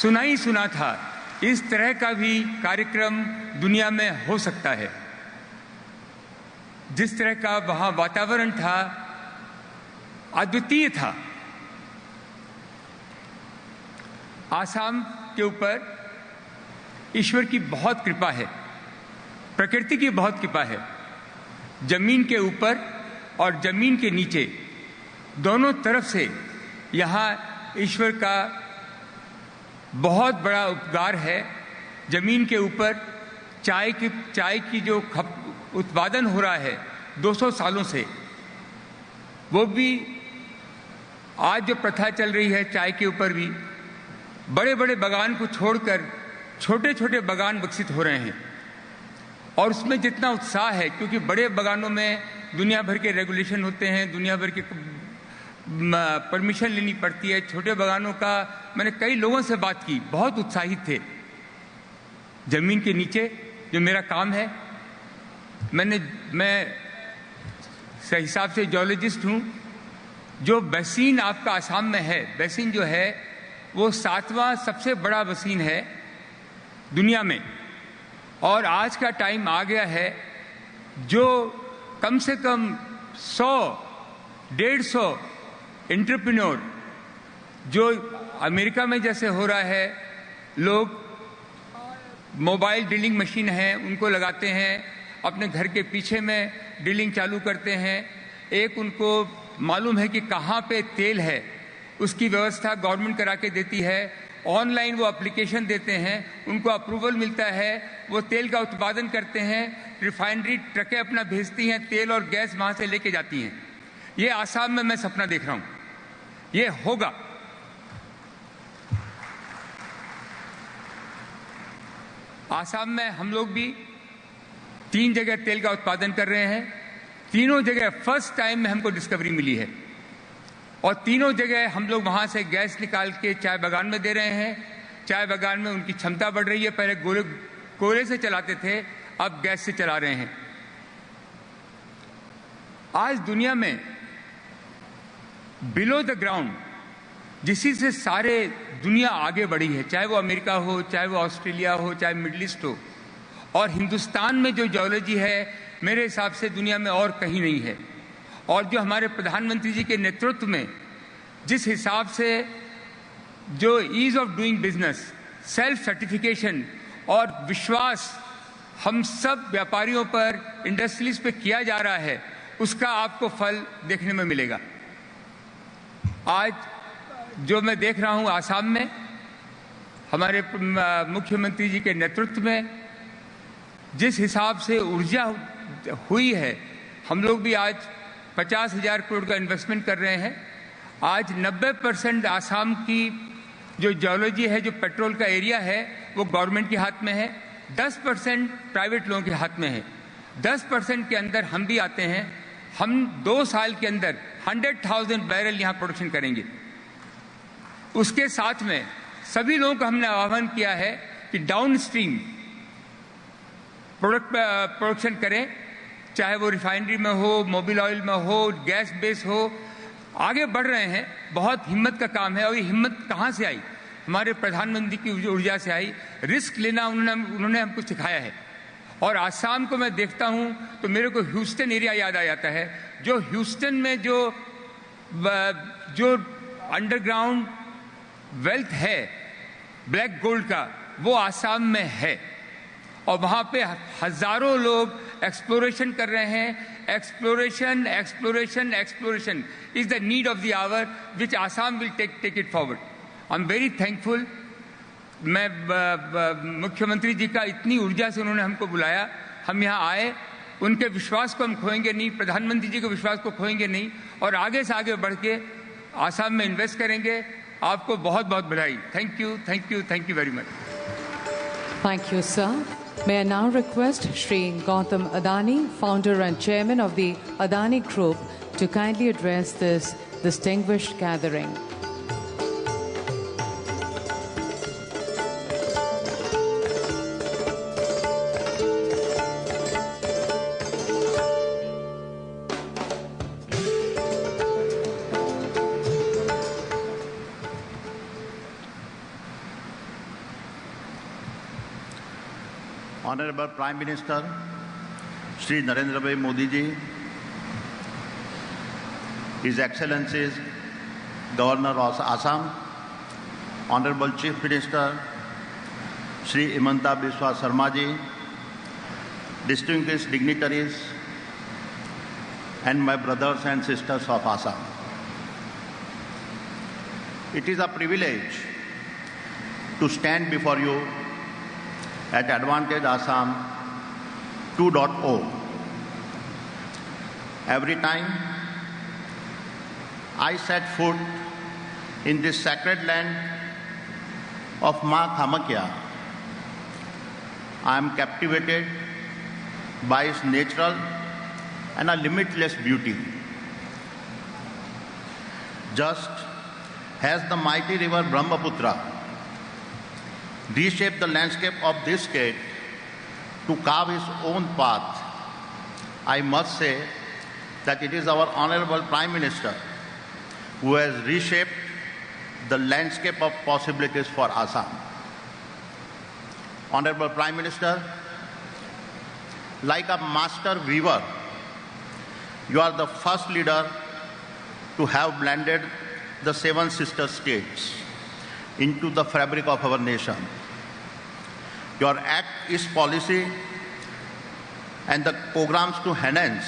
सुना ही सुना था। इस तरह का भी कार्यक्रम दुनिया में हो सकता है। जिस तरह का वहाँ वातावरण था, अद्वितीय था। आसाम के ऊपर ईश्वर की बहुत कृपा है, प्रकृति की बहुत कृपा है। जमीन के ऊपर और जमीन के नीचे दोनों तरफ से यहाँ ईश्वर का बहुत बड़ा उपकार है। जमीन के ऊपर चाय की जो उत्पादन हो रहा है 200 सालों से, वो भी आज जो प्रथा चल रही है चाय के ऊपर भी, बड़े बड़े बागान को छोड़कर छोटे छोटे बागान विकसित हो रहे हैं। और उसमें जितना उत्साह है, क्योंकि बड़े बागानों में दुनिया भर के रेगुलेशन होते हैं, दुनिया भर के परमिशन लेनी पड़ती है। छोटे बागानों का मैंने कई लोगों से बात की, बहुत उत्साहित थे। जमीन के नीचे जो मेरा काम है, मैं सही हिसाब से जियोलॉजिस्ट हूँ। जो बेसिन आपका आसाम में है, बेसिन जो है वो 7वां सबसे बड़ा बेसिन है दुनिया में। और आज का टाइम आ गया है जो कम से कम 100-150 एंटरप्रेन्योर, जो अमेरिका में जैसे हो रहा है, लोग मोबाइल ड्रिलिंग मशीन है उनको लगाते हैं, अपने घर के पीछे में ड्रिलिंग चालू करते हैं। एक उनको मालूम है कि कहाँ पे तेल है, उसकी व्यवस्था गवर्नमेंट करा के देती है। ऑनलाइन वो एप्लीकेशन देते हैं, उनको अप्रूवल मिलता है, वो तेल का उत्पादन करते हैं। रिफाइनरी ट्रकें अपना भेजती हैं, तेल और गैस वहाँ से लेके जाती हैं। ये आसाम में मैं सपना देख रहा हूँ, ये होगा। आसाम में हम लोग भी 3 जगह तेल का उत्पादन कर रहे हैं। तीनों जगह फर्स्ट टाइम में हमको डिस्कवरी मिली है और तीनों जगह हम लोग वहां से गैस निकाल के चाय बागान में दे रहे हैं। चाय बागान में उनकी क्षमता बढ़ रही है। पहले कोयले से चलाते थे, अब गैस से चला रहे हैं। आज दुनिया में बिलो द ग्राउंड जिसी से सारे दुनिया आगे बढ़ी है, चाहे वो अमेरिका हो, चाहे वो ऑस्ट्रेलिया हो, चाहे मिडिल ईस्ट हो, और हिंदुस्तान में जो जियोलॉजी है मेरे हिसाब से दुनिया में और कहीं नहीं है। और जो हमारे प्रधानमंत्री जी के नेतृत्व में जिस हिसाब से जो ease of doing business, self certification और विश्वास हम सब व्यापारियों पर, इंडस्ट्रीज पे किया जा रहा है, उसका आपको फल देखने में मिलेगा। आज जो मैं देख रहा हूं आसाम में हमारे मुख्यमंत्री जी के नेतृत्व में जिस हिसाब से ऊर्जा हुई है, हम लोग भी आज 50,000 करोड़ का इन्वेस्टमेंट कर रहे हैं। आज 90% आसाम की जो जियोलॉजी है, जो पेट्रोल का एरिया है, वो गवर्नमेंट के हाथ में है। 10% प्राइवेट लोगों के हाथ में है। 10% के अंदर हम भी आते हैं। हम 2 साल के अंदर 100,000 बैरल यहाँ प्रोडक्शन करेंगे। उसके साथ में सभी लोगों को हमने आह्वान किया है कि डाउन स्ट्रीम प्रोडक्शन करें, चाहे वो रिफाइनरी में हो, मोबिल ऑयल में हो, गैस बेस हो। आगे बढ़ रहे हैं, बहुत हिम्मत का काम है। और ये हिम्मत कहाँ से आई? हमारे प्रधानमंत्री की ऊर्जा से आई। रिस्क लेना उन्होंने हमको सिखाया है। और आसाम को मैं देखता हूँ तो मेरे को ह्यूस्टन एरिया याद आ जाता है। जो ह्यूस्टन में जो अंडरग्राउंड वेल्थ है ब्लैक गोल्ड का, वो आसाम में है। और वहाँ पे हजारों लोग एक्सप्लोरेशन कर रहे हैं। Exploration exploration exploration is the need of the hour which Assam will take it forward. I am very thankful. मैं मुख्यमंत्री जी का इतनी ऊर्जा से उन्होंने हमको बुलाया, हम यहाँ आए। उनके विश्वास को हम खोएंगे नहीं, प्रधानमंत्री जी के विश्वास को खोएंगे नहीं, और आगे से आगे बढ़ के आसाम में इन्वेस्ट करेंगे। आपको बहुत बहुत बधाई। Thank you, thank you, thank you very much. Thank you, sir. May I now request Shri Gautam Adani, founder and chairman of the Adani Group, to kindly address this distinguished gathering. Honorable Prime Minister Shri Narendra Bhai Modi ji, His Excellencies Governor of Assam, Honorable Chief Minister Shri Himanta Biswa Sarma ji, distinguished dignitaries and my brothers and sisters of Assam. It is a privilege to stand before you at Advantage Assam 2.0. Every time I set foot in this sacred land of Ma Kamakhya, I am captivated by its natural and a limitless beauty. Just as the mighty river Brahmaputra reshaped the landscape of this state to carve its own path, I must say that it is our Honorable Prime Minister who has reshaped the landscape of possibilities for Assam. Honorable Prime Minister, like a master weaver, you are the first leader to have blended the 7 sister states into the fabric of our nation. Your act is policy and the programs to enhance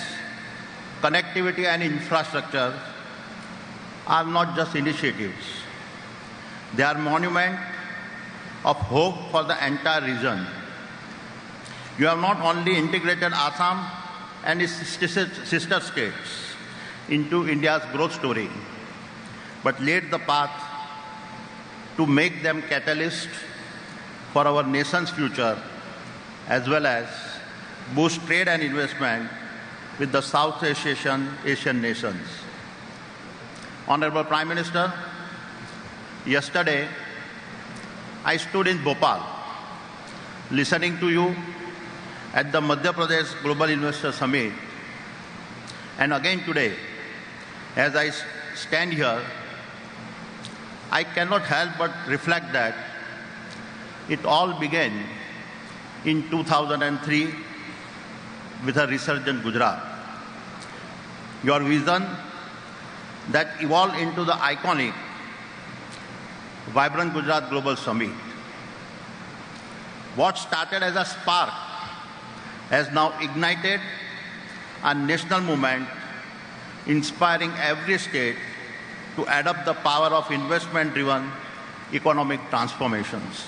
connectivity and infrastructure are not just initiatives. They are monument of hope for the entire region. You have not only integrated Assam and its sister states into India's growth story, but laid the path to make them catalyst for our nation's future as well as boost trade and investment with the South Asian nations. Honorable Prime Minister, yesterday I stood in Bhopal listening to you at the Madhya Pradesh Global Investor Summit, and again today as I stand here, I cannot help but reflect that it all began in 2003 with a resurgent Gujarat. Your vision that evolved into the iconic Vibrant Gujarat Global Summit. What started as a spark has now ignited a national movement inspiring every state to adopt the power of investment-driven economic transformations.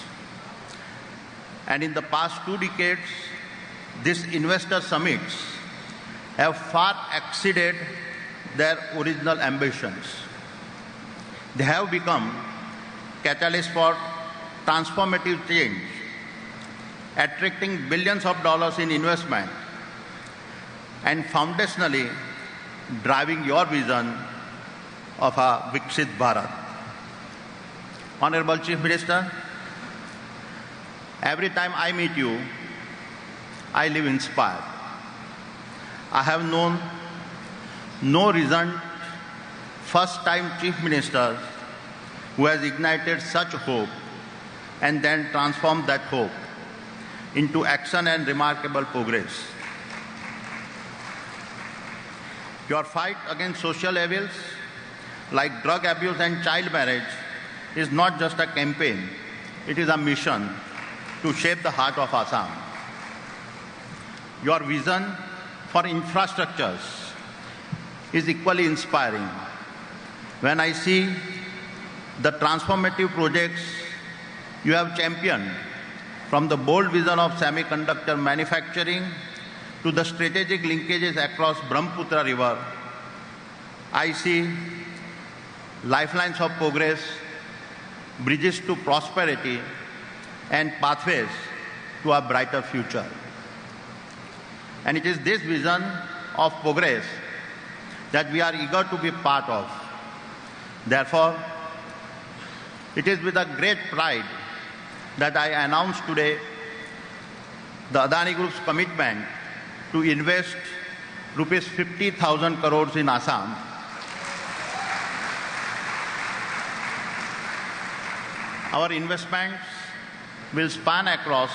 And in the past 2 decades, these investor summits have far exceeded their original ambitions. They have become catalysts for transformative change, attracting billions of dollars in investment and foundationally driving your vision of a Viksit Bharat. Honorable Chief Minister, every time I meet you, I live inspired. I have known no recent first-time Chief Minister who has ignited such hope and then transformed that hope into action and remarkable progress. Your fight against social evils like drug abuse and child marriage is not just a campaign, it is a mission to shape the heart of Assam. Your vision for infrastructures is equally inspiring. When I see the transformative projects you have championed, from the bold vision of semiconductor manufacturing to the strategic linkages across Brahmaputra River, I see lifelines of progress, bridges to prosperity, and pathways to a brighter future. And it is this vision of progress that we are eager to be part of. Therefore, it is with a great pride that I announce today the Adani Group's commitment to invest rupees 50,000 crores in Assam. Our investments will span across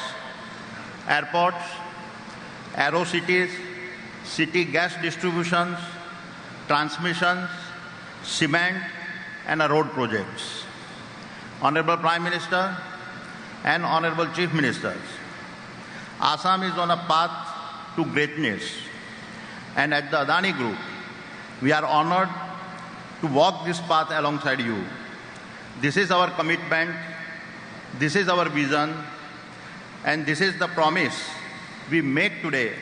airports, aerocities, city gas distributions, transmissions, cement, and road projects. Honorable Prime Minister and Honorable Chief Ministers, Assam is on a path to greatness, and at the Adani Group, we are honored to walk this path alongside you. This is our commitment, this is our vision, and this is the promise we make today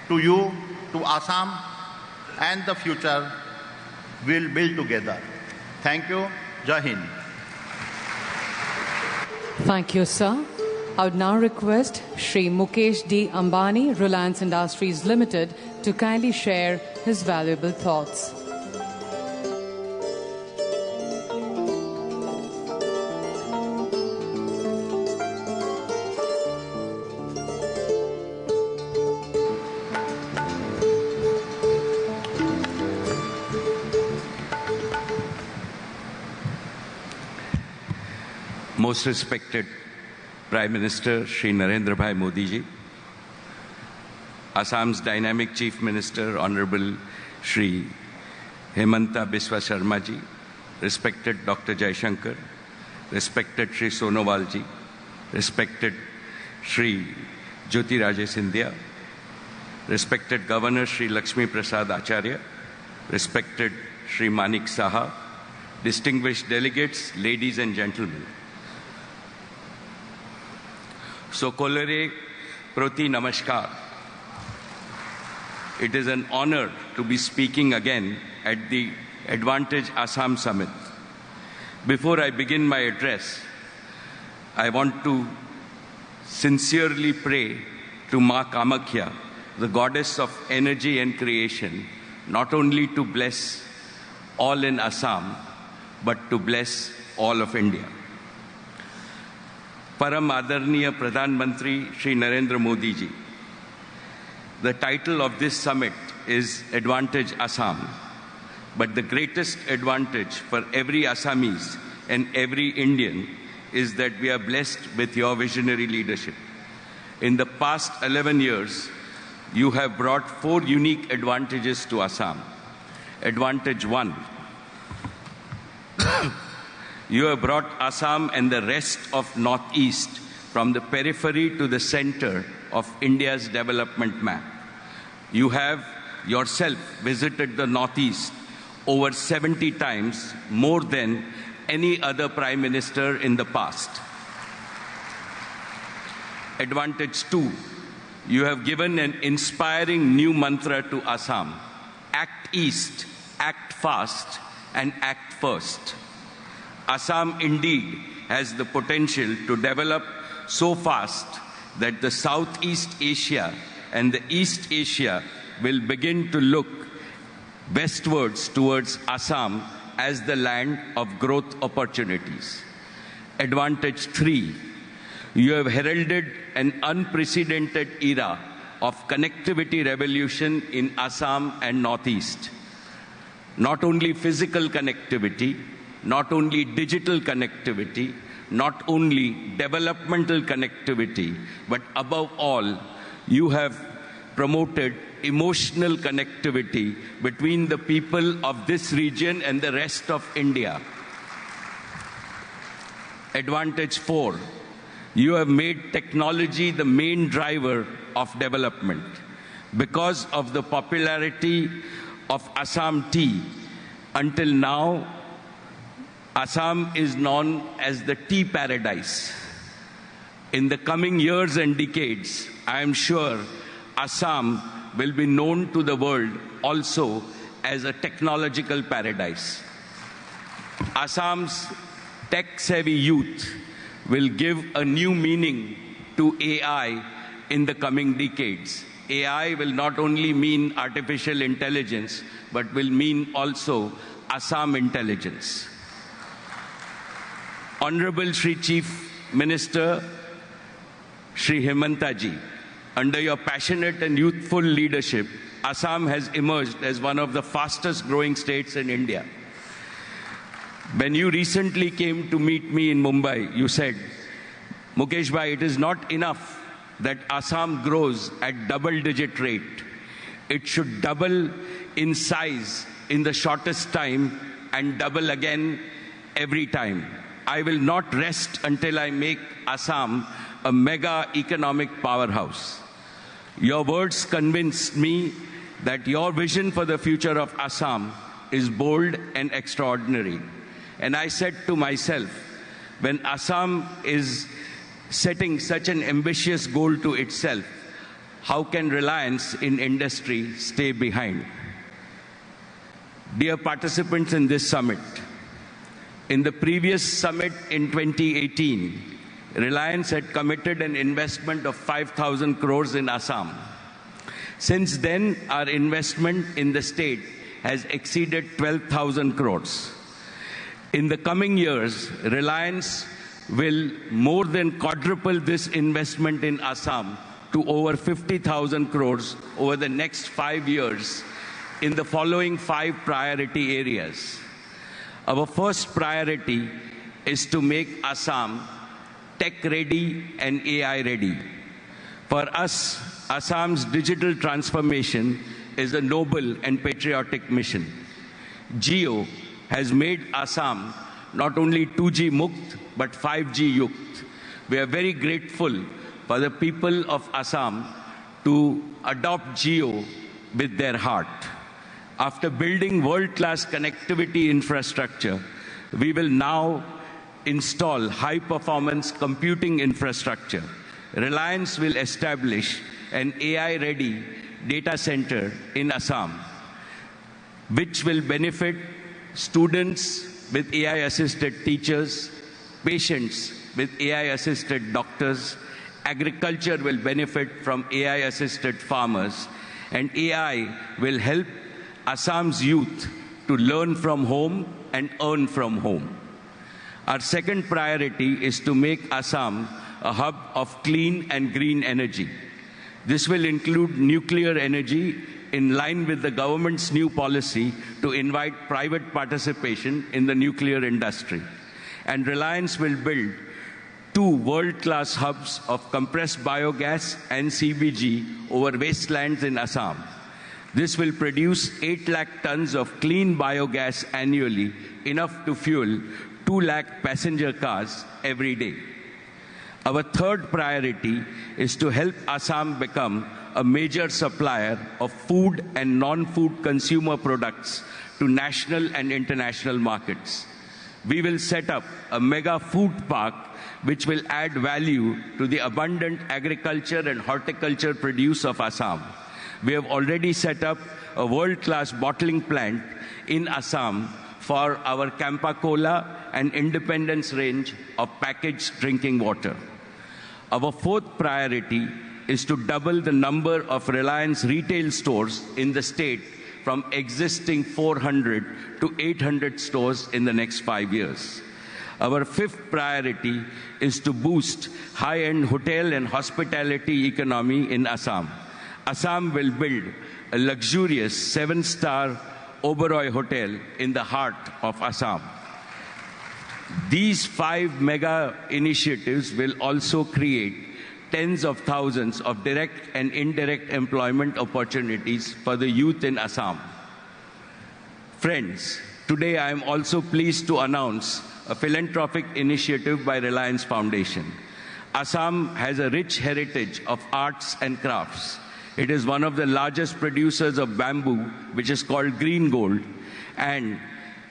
to you, to Assam, and the future we'll build together. Thank you. Jai Hind. Thank you, sir. I would now request Shri Mukesh D. Ambani, Reliance Industries Limited, to kindly share his valuable thoughts. Most respected Prime Minister Shri Narendra Bhai Modi ji, Assam's dynamic Chief Minister Honorable Shri Hemanta Biswa Sharma ji, respected Dr. Jaishankar, respected Shri Sonowal ji, respected Shri Jyotirajya Scindia, respected Governor Shri Lakshmi Prasad Acharya, respected Shri Manik Saha, distinguished delegates, ladies and gentlemen. Sokolere Proti Namaskar. It is an honor to be speaking again at the Advantage Assam Summit. Before I begin my address, I want to sincerely pray to Ma Kamakhya, the goddess of energy and creation, not only to bless all in Assam, but to bless all of India. Param Adarniya Pradhan Mantri Shri Narendra Modi ji. The title of this summit is Advantage Assam, but the greatest advantage for every Assamese and every Indian is that we are blessed with your visionary leadership. In the past 11 years, you have brought 4 unique advantages to Assam. Advantage 1. You have brought Assam and the rest of Northeast from the periphery to the center of India's development map. You have yourself visited the Northeast over 70 times, more than any other Prime Minister in the past. Advantage 2. You have given an inspiring new mantra to Assam. Act East, act fast, and act first. Assam indeed has the potential to develop so fast that the Southeast Asia and the East Asia will begin to look westwards towards Assam as the land of growth opportunities. Advantage 3. You have heralded an unprecedented era of connectivity revolution in Assam and Northeast. Not only physical connectivity, not only digital connectivity, not only developmental connectivity, but above all, you have promoted emotional connectivity between the people of this region and the rest of India. Advantage 4. You have made technology the main driver of development. Because of the popularity of Assam tea, until now, Assam is known as the tea paradise. In the coming years and decades, I am sure Assam will be known to the world also as a technological paradise. Assam's tech-savvy youth will give a new meaning to AI in the coming decades. AI will not only mean artificial intelligence, but will mean also Assam intelligence. Honorable Shri Chief Minister Shri Hemanta ji, under your passionate and youthful leadership, Assam has emerged as one of the fastest growing states in India. When you recently came to meet me in Mumbai, you said, Mukesh bhai, it is not enough that Assam grows at double-digit rate. It should double in size in the shortest time and double again every time. I will not rest until I make Assam a mega economic powerhouse. Your words convinced me that your vision for the future of Assam is bold and extraordinary. And I said to myself, when Assam is setting such an ambitious goal to itself, how can reliance in industry stay behind? Dear participants in this summit, in the previous summit in 2018, Reliance had committed an investment of 5,000 crores in Assam. Since then, our investment in the state has exceeded 12,000 crores. In the coming years, Reliance will more than quadruple this investment in Assam to over 50,000 crores over the next 5 years in the following 5 priority areas. Our first priority is to make Assam tech-ready and AI-ready. For us, Assam's digital transformation is a noble and patriotic mission. Jio has made Assam not only 2G Mukt, but 5G Yukt. We are very grateful for the people of Assam to adopt Jio with their heart. After building world-class connectivity infrastructure, we will now install high-performance computing infrastructure. Reliance will establish an AI-ready data center in Assam, which will benefit students with AI-assisted teachers, patients with AI-assisted doctors, agriculture will benefit from AI-assisted farmers, and AI will help Assam's youth to learn from home and earn from home. Our second priority is to make Assam a hub of clean and green energy. This will include nuclear energy in line with the government's new policy to invite private participation in the nuclear industry. And Reliance will build 2 world-class hubs of compressed biogas and CBG over wastelands in Assam. This will produce 8 lakh tons of clean biogas annually, enough to fuel 2 lakh passenger cars every day. Our third priority is to help Assam become a major supplier of food and non-food consumer products to national and international markets. We will set up a mega food park which will add value to the abundant agriculture and horticulture produce of Assam. We have already set up a world-class bottling plant in Assam for our Campa Cola and Independence range of packaged drinking water. Our fourth priority is to double the number of Reliance retail stores in the state from existing 400 to 800 stores in the next 5 years. Our fifth priority is to boost high-end hotel and hospitality economy in Assam. Assam will build a luxurious 7-star Oberoi hotel in the heart of Assam. These 5 mega initiatives will also create tens of thousands of direct and indirect employment opportunities for the youth in Assam. Friends, today I am also pleased to announce a philanthropic initiative by Reliance Foundation. Assam has a rich heritage of arts and crafts. It is one of the largest producers of bamboo, which is called green gold, and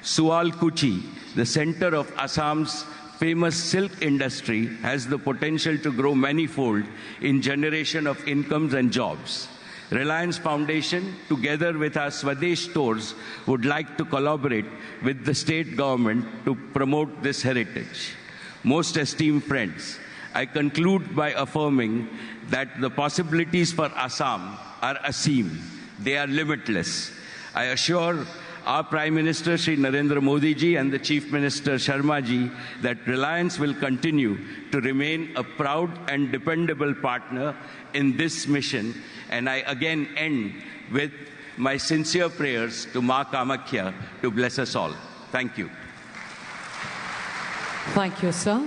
Sualkuchi, the center of Assam's famous silk industry, has the potential to grow manifold in generation of incomes and jobs. Reliance Foundation, together with our Swadesh stores, would like to collaborate with the state government to promote this heritage. Most esteemed friends, I conclude by affirming that the possibilities for Assam are aseem. They are limitless. I assure our Prime Minister Shri Narendra Modi ji and the Chief Minister Sharma ji that Reliance will continue to remain a proud and dependable partner in this mission. And I again end with my sincere prayers to Ma Kamakhya to bless us all. Thank you. Thank you, sir.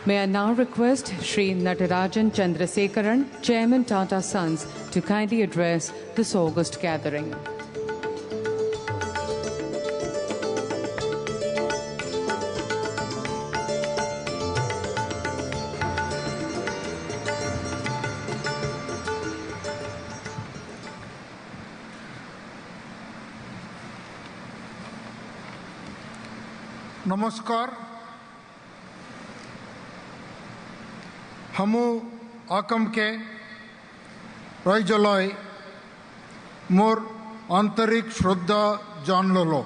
May I now request Shri Natarajan Chandrasekaran, Chairman Tata Sons, to kindly address this August gathering. नमस्कार हमू आकम के राइजलय मोर आंतरिक श्रद्धा जान लो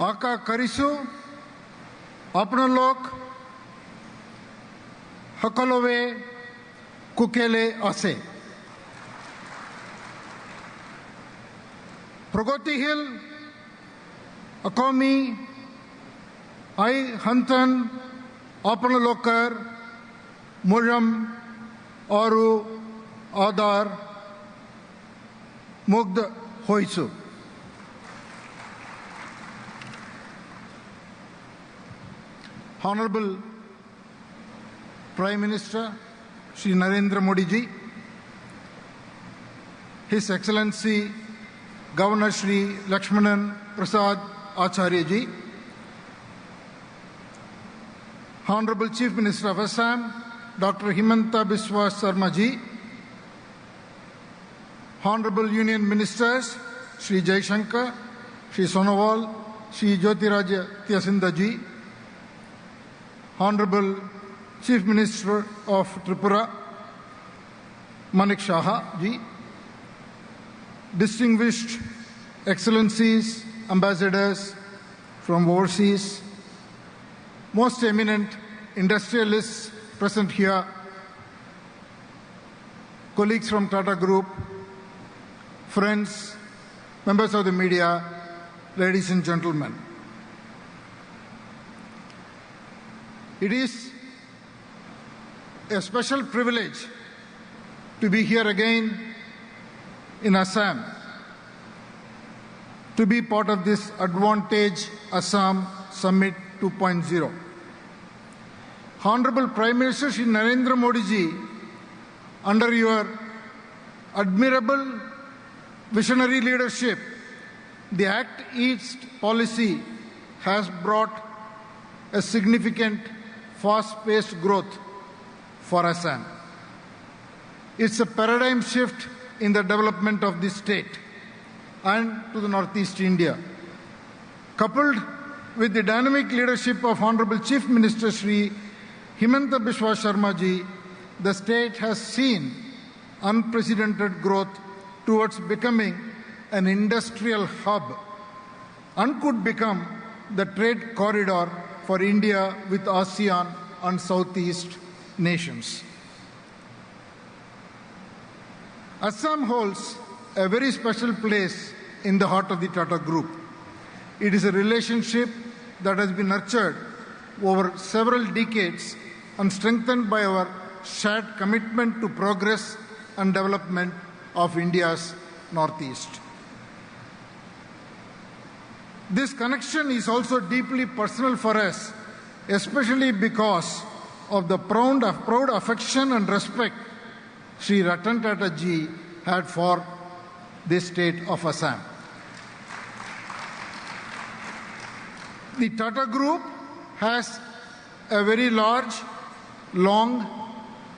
आका करिसु अपना लोग हकलोवे कुकेले आसे प्रगतिशील अकौमी आई हंतन अपने लोकर मुरम और आधार मुग्ध होइसु Honorable Prime Minister Shri Narendra Modi ji, His Excellency Governor Shri Lakshmanan Prasad Acharya ji, Honorable Chief Minister of Assam, Dr. Himanta Biswa Sarma ji, Honorable Union Ministers, Shri Jaishankar, Shri Sonowal, Shri Jyotirajya Tyasinda ji, Honorable Chief Minister of Tripura, Manik Shaha ji, distinguished excellencies, ambassadors from overseas, most eminent industrialists present here, colleagues from Tata Group, friends, members of the media, ladies and gentlemen. It is a special privilege to be here again in Assam, to be part of this Advantage Assam Summit 2.0. Honorable Prime Minister Shri Narendra Modi ji, under your admirable visionary leadership, the Act East policy has brought a significant fast-paced growth for Assam. It's a paradigm shift in the development of this state and to the Northeast India. Coupled with the dynamic leadership of Honorable Chief Minister Shri Himanta Biswa Sharma ji, the state has seen unprecedented growth towards becoming an industrial hub and could become the trade corridor for India with ASEAN and Southeast nations. Assam holds a very special place in the heart of the Tata Group. It is a relationship that has been nurtured over several decades and strengthened by our shared commitment to progress and development of India's Northeast. This connection is also deeply personal for us, especially because of the proud affection and respect Sri Ratan Tata ji had for this state of Assam. The Tata Group has a very large, long,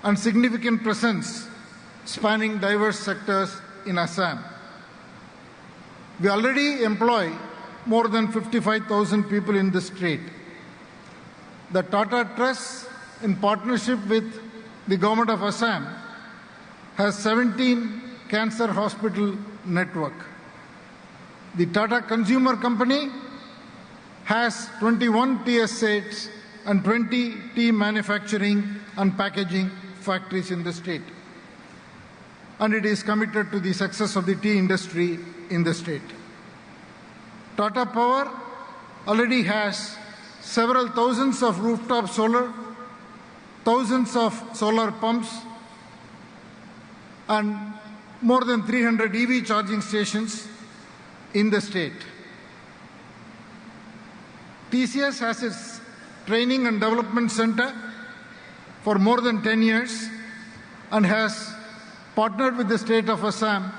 and significant presence spanning diverse sectors in Assam. We already employ more than 55,000 people in the state. The Tata Trust, in partnership with the government of Assam, has 17 cancer hospital network. The Tata Consumer Company has 21 tea estates and 20 tea manufacturing and packaging factories in the state. And it is committed to the success of the tea industry in the state. Tata Power already has several thousands of rooftop solar, thousands of solar pumps, and more than 300 EV charging stations in the state. TCS has its training and development center for more than 10 years and has partnered with the state of Assam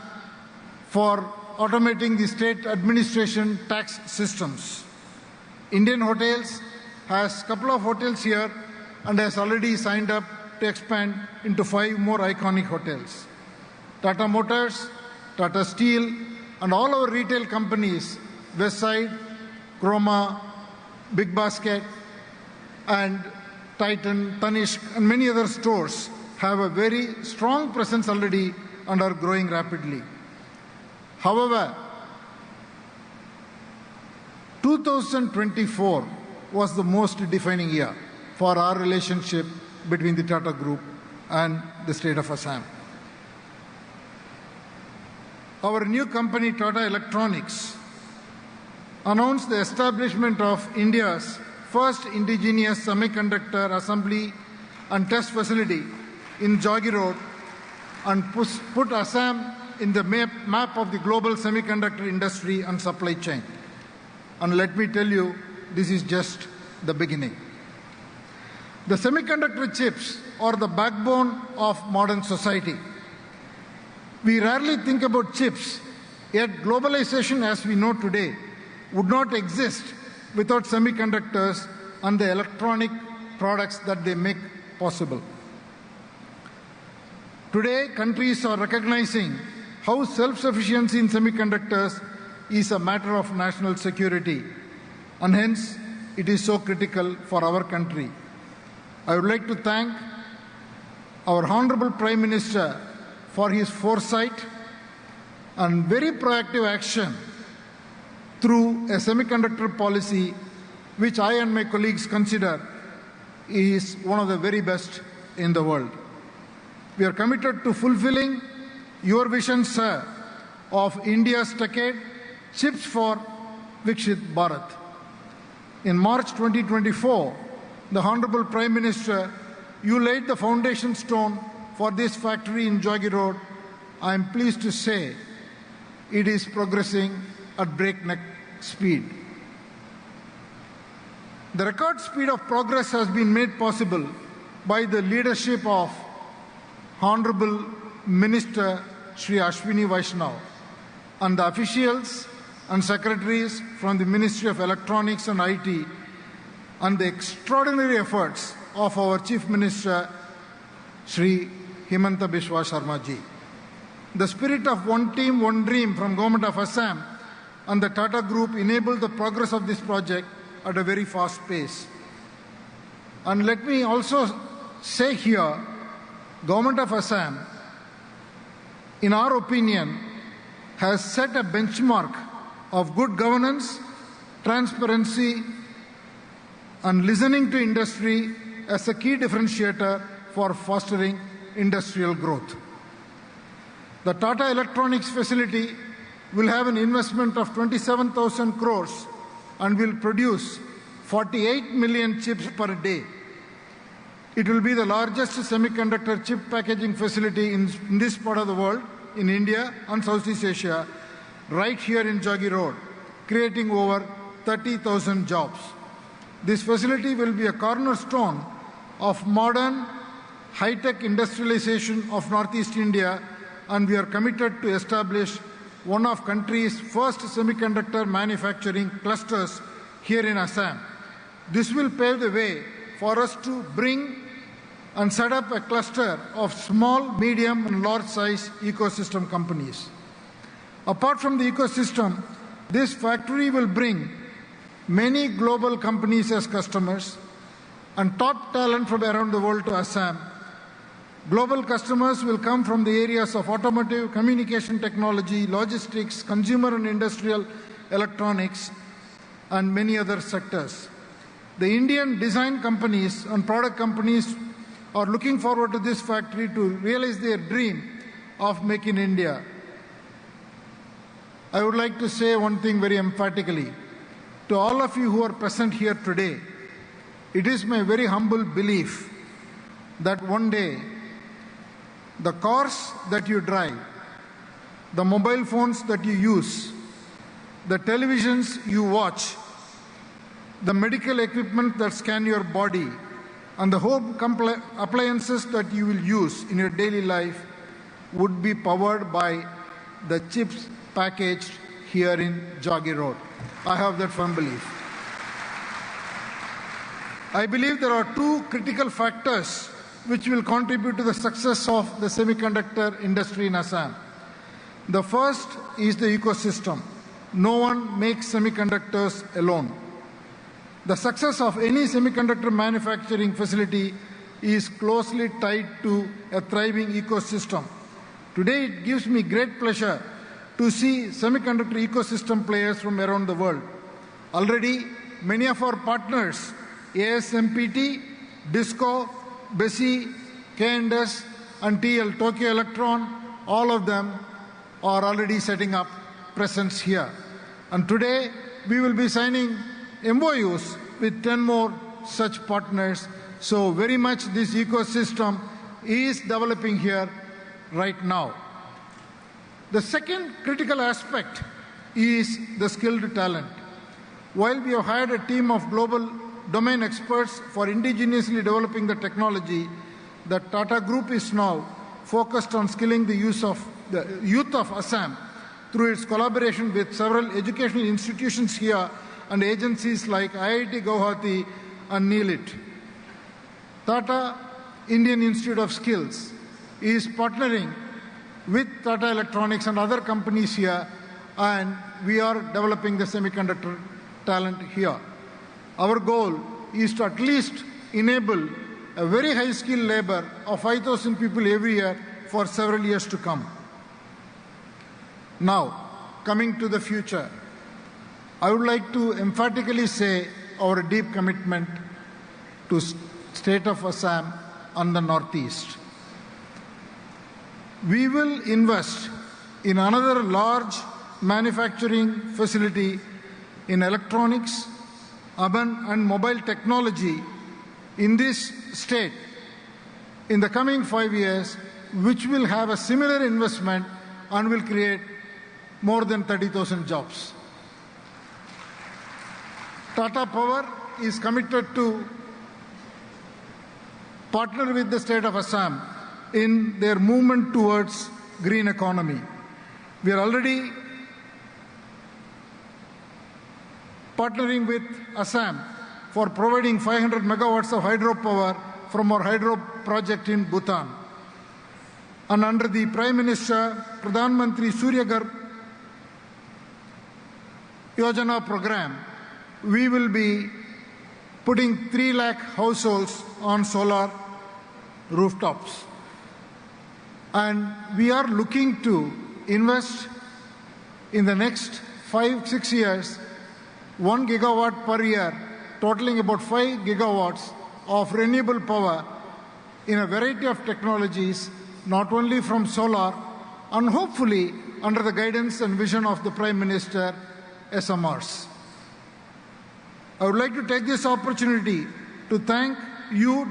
for automating the state administration tax systems. Indian Hotels has a couple of hotels here and has already signed up to expand into 5 more iconic hotels. Tata Motors, Tata Steel, and all our retail companies, Westside, Croma, Big Basket, and Titan, Tanishq, and many other stores have a very strong presence already and are growing rapidly. However, 2024 was the most defining year for our relationship between the Tata Group and the state of Assam. Our new company, Tata Electronics, announced the establishment of India's first indigenous semiconductor assembly and test facility in Jagi Road and put Assam in the map of the global semiconductor industry and supply chain. And let me tell you, this is just the beginning. The semiconductor chips are the backbone of modern society. We rarely think about chips, yet globalization as we know today would not exist without semiconductors and the electronic products that they make possible. Today, countries are recognizing how self-sufficiency in semiconductors is a matter of national security, and hence it is so critical for our country. I would like to thank our Honorable Prime Minister for his foresight and very proactive action through a semiconductor policy which I and my colleagues consider is one of the very best in the world. We are committed to fulfilling your vision, sir, of India's decade, Chips for Vikshit Bharat. In March 2024, the Honorable Prime Minister, you laid the foundation stone for this factory in Joggi Road. I am pleased to say it is progressing at breakneck speed. The record speed of progress has been made possible by the leadership of Honorable Minister Shri Ashwini Vaishnaw and the officials and secretaries from the Ministry of Electronics and IT, and the extraordinary efforts of our Chief Minister Shri Himanta Biswa Sharma ji. The spirit of one team, one dream from Government of Assam and the Tata Group enabled the progress of this project at a very fast pace. And let me also say here, Government of Assam, in our opinion, has set a benchmark of good governance, transparency, and listening to industry as a key differentiator for fostering industrial growth. The Tata Electronics facility will have an investment of 27,000 crores and will produce 48 million chips per day. It will be the largest semiconductor chip packaging facility in this part of the world, in India and Southeast Asia, right here in Joggi Road, creating over 30,000 jobs. This facility will be a cornerstone of modern, high-tech industrialization of Northeast India, and we are committed to establish one of country's first semiconductor manufacturing clusters here in Assam. This will pave the way for us to bring and set up a cluster of small, medium, and large-size ecosystem companies. Apart from the ecosystem, this factory will bring many global companies as customers and top talent from around the world to Assam. Global customers will come from the areas of automotive, communication technology, logistics, consumer and industrial electronics, and many other sectors. The Indian design companies and product companies are looking forward to this factory to realize their dream of Make in India. I would like to say one thing very emphatically. To all of you who are present here today, it is my very humble belief that one day the cars that you drive, the mobile phones that you use, the televisions you watch, the medical equipment that scan your body, and the home appliances that you will use in your daily life would be powered by the chips packaged here in Joggi Road. I have that firm belief. I believe there are two critical factors which will contribute to the success of the semiconductor industry in Assam. The first is the ecosystem. No one makes semiconductors alone. The success of any semiconductor manufacturing facility is closely tied to a thriving ecosystem. Today, it gives me great pleasure to see semiconductor ecosystem players from around the world. Already, many of our partners, ASMPT, DISCO, BESI, K&S, and TL, Tokyo Electron, all of them are already setting up presence here. And today, we will be signing MOUs with 10 more such partners. So very much this ecosystem is developing here right now. The second critical aspect is the skilled talent. While we have hired a team of global domain experts for indigenously developing the technology, the Tata Group is now focused on skilling the youth of Assam through its collaboration with several educational institutions here and agencies like IIT Guwahati and NEELIT. Tata Indian Institute of Skills is partnering with Tata Electronics and other companies here, and we are developing the semiconductor talent here. Our goal is to at least enable a very high-skilled labor of 5,000 people every year for several years to come. Now, coming to the future, I would like to emphatically say our deep commitment to state of Assam and the Northeast. We will invest in another large manufacturing facility in electronics, urban and mobile technology in this state in the coming 5 years, which will have a similar investment and will create more than 30,000 jobs. Tata Power is committed to partner with the state of Assam in their movement towards green economy. We are already partnering with Assam for providing 500 megawatts of hydropower from our hydro project in Bhutan. And under the Prime Minister Pradhan Mantri Surya Ghar Yojana program, we will be putting 3 lakh households on solar rooftops. And we are looking to invest in the next 5-6 years 1 gigawatt per year, totaling about 5 gigawatts of renewable power in a variety of technologies, not only from solar, and hopefully under the guidance and vision of the Prime Minister, SMRs. I would like to take this opportunity to thank you,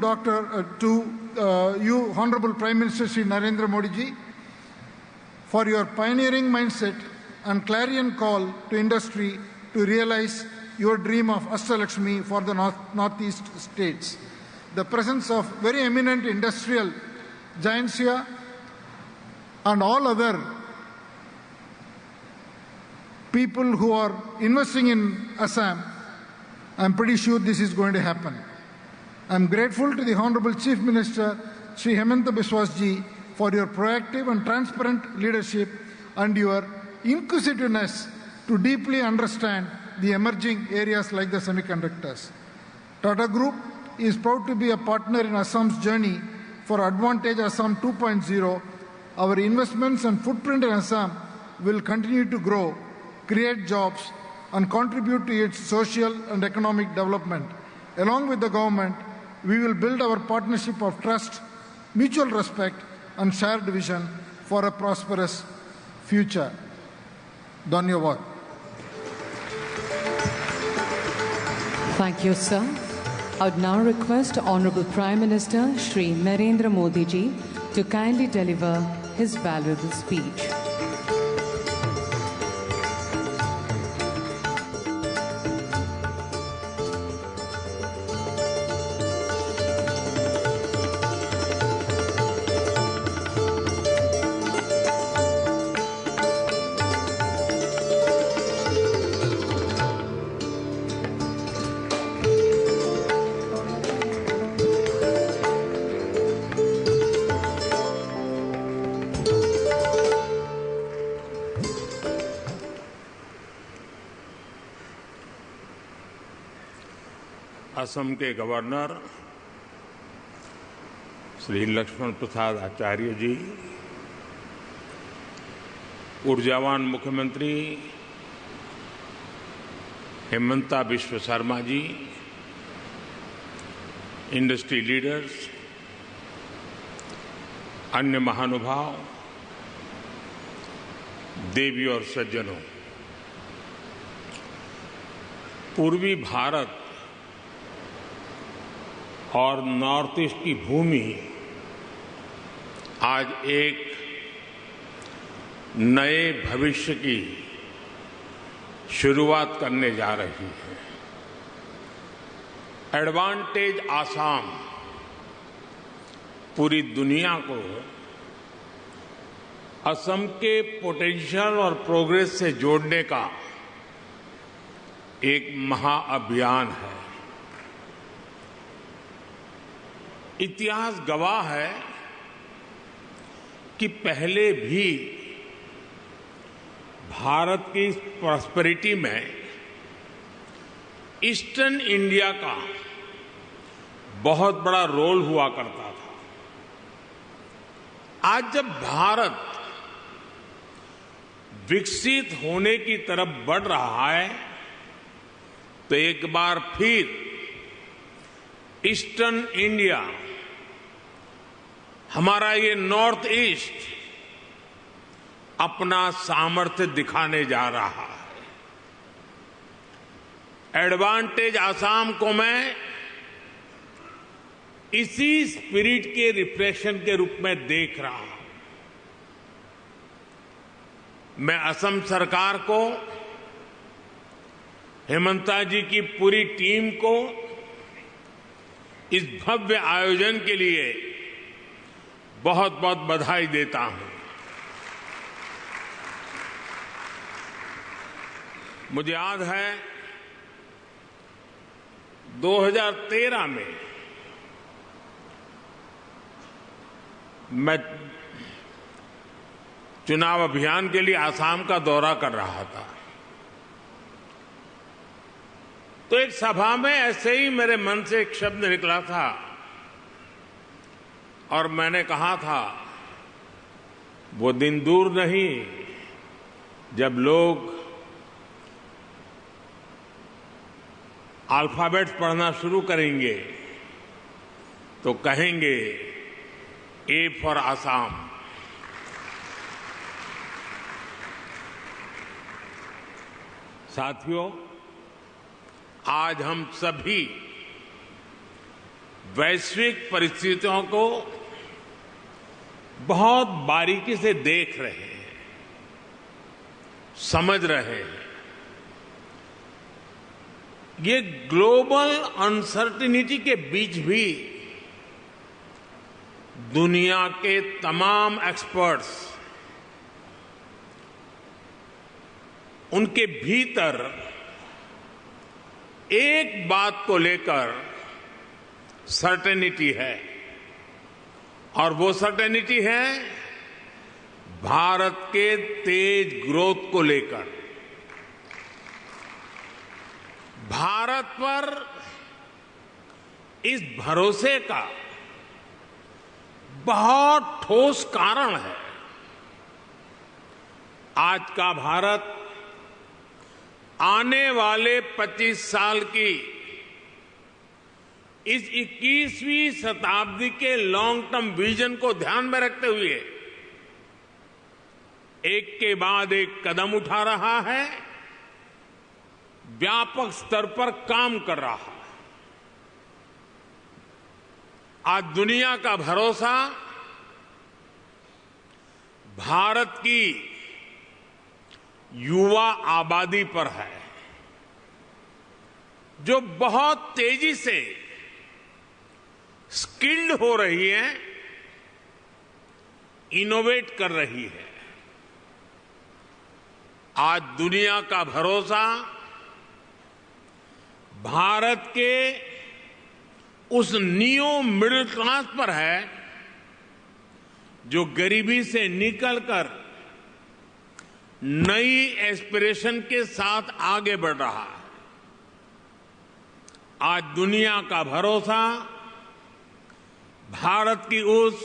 Honorable Prime Minister Shri Narendra Modi ji, for your pioneering mindset and clarion call to industry to realize your dream of Ashtalakshmi for the Northeast states. The presence of very eminent industrial giants here and all other people who are investing in Assam, I'm pretty sure this is going to happen. I'm grateful to the Honorable Chief Minister, Shri Hemanta Biswas ji, for your proactive and transparent leadership and your inquisitiveness to deeply understand the emerging areas like the semiconductors. Tata Group is proud to be a partner in Assam's journey for Advantage Assam 2.0. Our investments and footprint in Assam will continue to grow, create jobs, and contribute to its social and economic development. Along with the government, we will build our partnership of trust, mutual respect, and shared vision for a prosperous future. Dhanyavad. Thank you, sir. I would now request Honorable Prime Minister Shri Narendra Modi ji to kindly deliver his valuable speech. Assam के governor Shri Lakshman Prasad Acharya जी, ऊर्जावान मुख्यमंत्री Hemanta Biswa Sharma ji, industry leaders, अन्य महानुभाव, देवी और सज्जनों, पूर्वी भारत और north east की भूमि आज एक नए भविष्य की शुरुआत करने जा रही है। एडवांटेज आसाम पूरी दुनिया को असम के पोटेंशियल और प्रोग्रेस से जोड़ने का एक महाअभियान है। इतिहास गवाह है कि पहले भी भारत की प्रॉस्पेरिटी में ईस्टर्न इंडिया का बहुत बड़ा रोल हुआ करता था। आज जब भारत विकसित होने की तरफ बढ़ रहा है तो एक बार फिर ईस्टर्न इंडिया, हमारा ये नॉर्थ ईस्ट अपना सामर्थ्य दिखाने जा रहा है। एडवांटेज आसाम को मैं इसी स्पिरिट के रिफ्लेक्शन के रूप में देख रहा हूं। मैं असम सरकार को, हेमंता जी की पूरी टीम को इस भव्य आयोजन के लिए बहुत बहुत बधाई देता हूं। मुझे याद है 2013 में मैं चुनाव अभियान के लिए आसाम का दौरा कर रहा था, तो एक सभा में ऐसे ही मेरे मन से एक शब्द निकला था और मैंने कहा था, वो दिन दूर नहीं जब लोग अल्फाबेट्स पढ़ना शुरू करेंगे तो कहेंगे ए फॉर आसाम। साथियों, आज हम सभी वैश्विक परिस्थितियों को बहुत बारीकी से देख रहे हैं, समझ रहे हैं। ये ग्लोबल अनसर्टिनिटी के बीच भी दुनिया के तमाम एक्सपर्ट्स उनके भीतर एक बात को लेकर सर्टेनिटी है, और वो सर्टेनिटी है भारत के तेज ग्रोथ को लेकर। भारत पर इस भरोसे का बहुत ठोस कारण है। आज का भारत आने वाले 25 साल की इस 21वीं शताब्दी के लॉन्ग टर्म विजन को ध्यान में रखते हुए एक के बाद एक कदम उठा रहा है, व्यापक स्तर पर काम कर रहा है। आज दुनिया का भरोसा भारत की युवा आबादी पर है, जो बहुत तेजी से स्किल्ड हो रही है, इनोवेट कर रही है। आज दुनिया का भरोसा भारत के उस नियो मिडिल क्लास पर है जो गरीबी से निकलकर नई एस्पिरेशन के साथ आगे बढ़ रहा है। आज दुनिया का भरोसा भारत की उस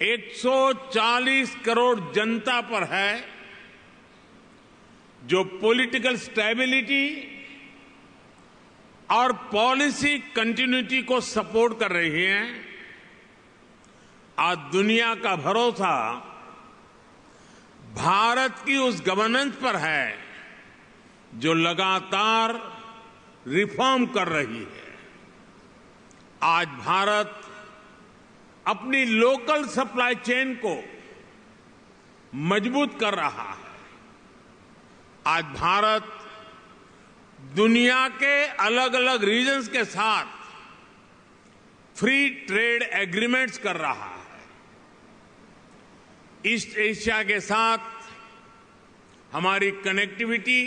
140 करोड़ जनता पर है जो पॉलिटिकल स्टेबिलिटी और पॉलिसी कंटिन्यूटी को सपोर्ट कर रही है। आज दुनिया का भरोसा भारत की उस गवर्नेंस पर है जो लगातार रिफॉर्म कर रही है। आज भारत अपनी लोकल सप्लाई चेन को मजबूत कर रहा है। आज भारत दुनिया के अलग अलग रीजन्स के साथ फ्री ट्रेड एग्रीमेंट्स कर रहा है। ईस्ट एशिया के साथ हमारी कनेक्टिविटी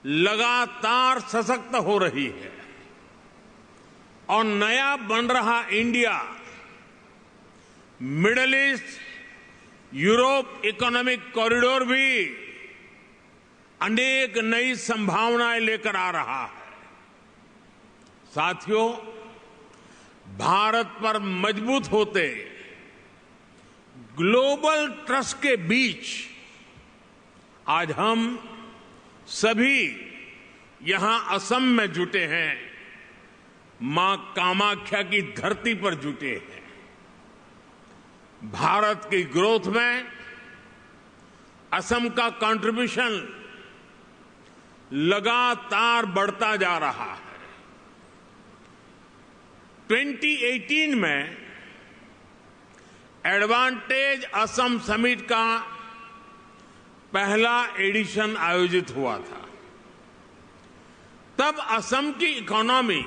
लगातार सशक्त हो रही है और नया बन रहा India middle east Europe economic corridor भी अनेक नई संभावनाएं लेकर आ रहा है। साथियों, भारत पर मजबूत होते ग्लोबल ट्रस्ट के बीच आज हम सभी यहां असम में जुटे हैं मां कामाख्या की धरती पर जुटे हैं। भारत की ग्रोथ में असम का कंट्रीब्यूशन लगातार बढ़ता जा रहा है। 2018 में एडवांटेज असम समिट का पहला एडिशन आयोजित हुआ था। तब असम की इकोनॉमी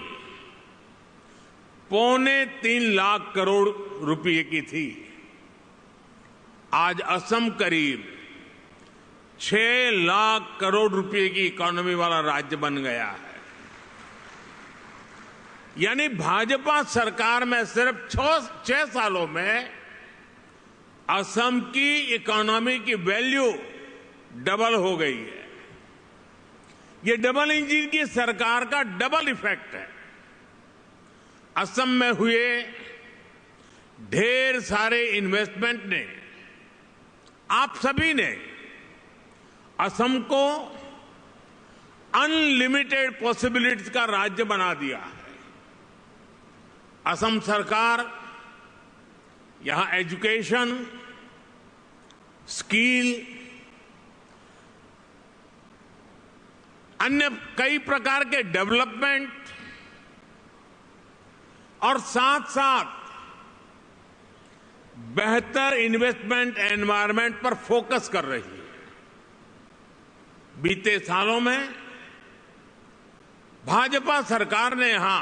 3.25 लाख करोड़ रुपए की थी। आज असम करीब 6 लाख करोड़ रुपए की इकोनॉमी वाला राज्य बन गया है। यानी भाजपा सरकार में सिर्फ 6 सालों में असम की इकोनॉमी की वैल्यू डबल हो गई है। ये डबल इंजन की सरकार का डबल इफेक्ट है। असम में हुए ढेर सारे इन्वेस्टमेंट ने, आप सभी ने असम को अनलिमिटेड पॉसिबिलिटीज का राज्य बना दिया है। असम सरकार यहां एजुकेशन, स्किल, अन्य कई प्रकार के डेवलपमेंट और साथ साथ बेहतर इन्वेस्टमेंट एनवायरनमेंट पर फोकस कर रही है। बीते सालों में भाजपा सरकार ने यहां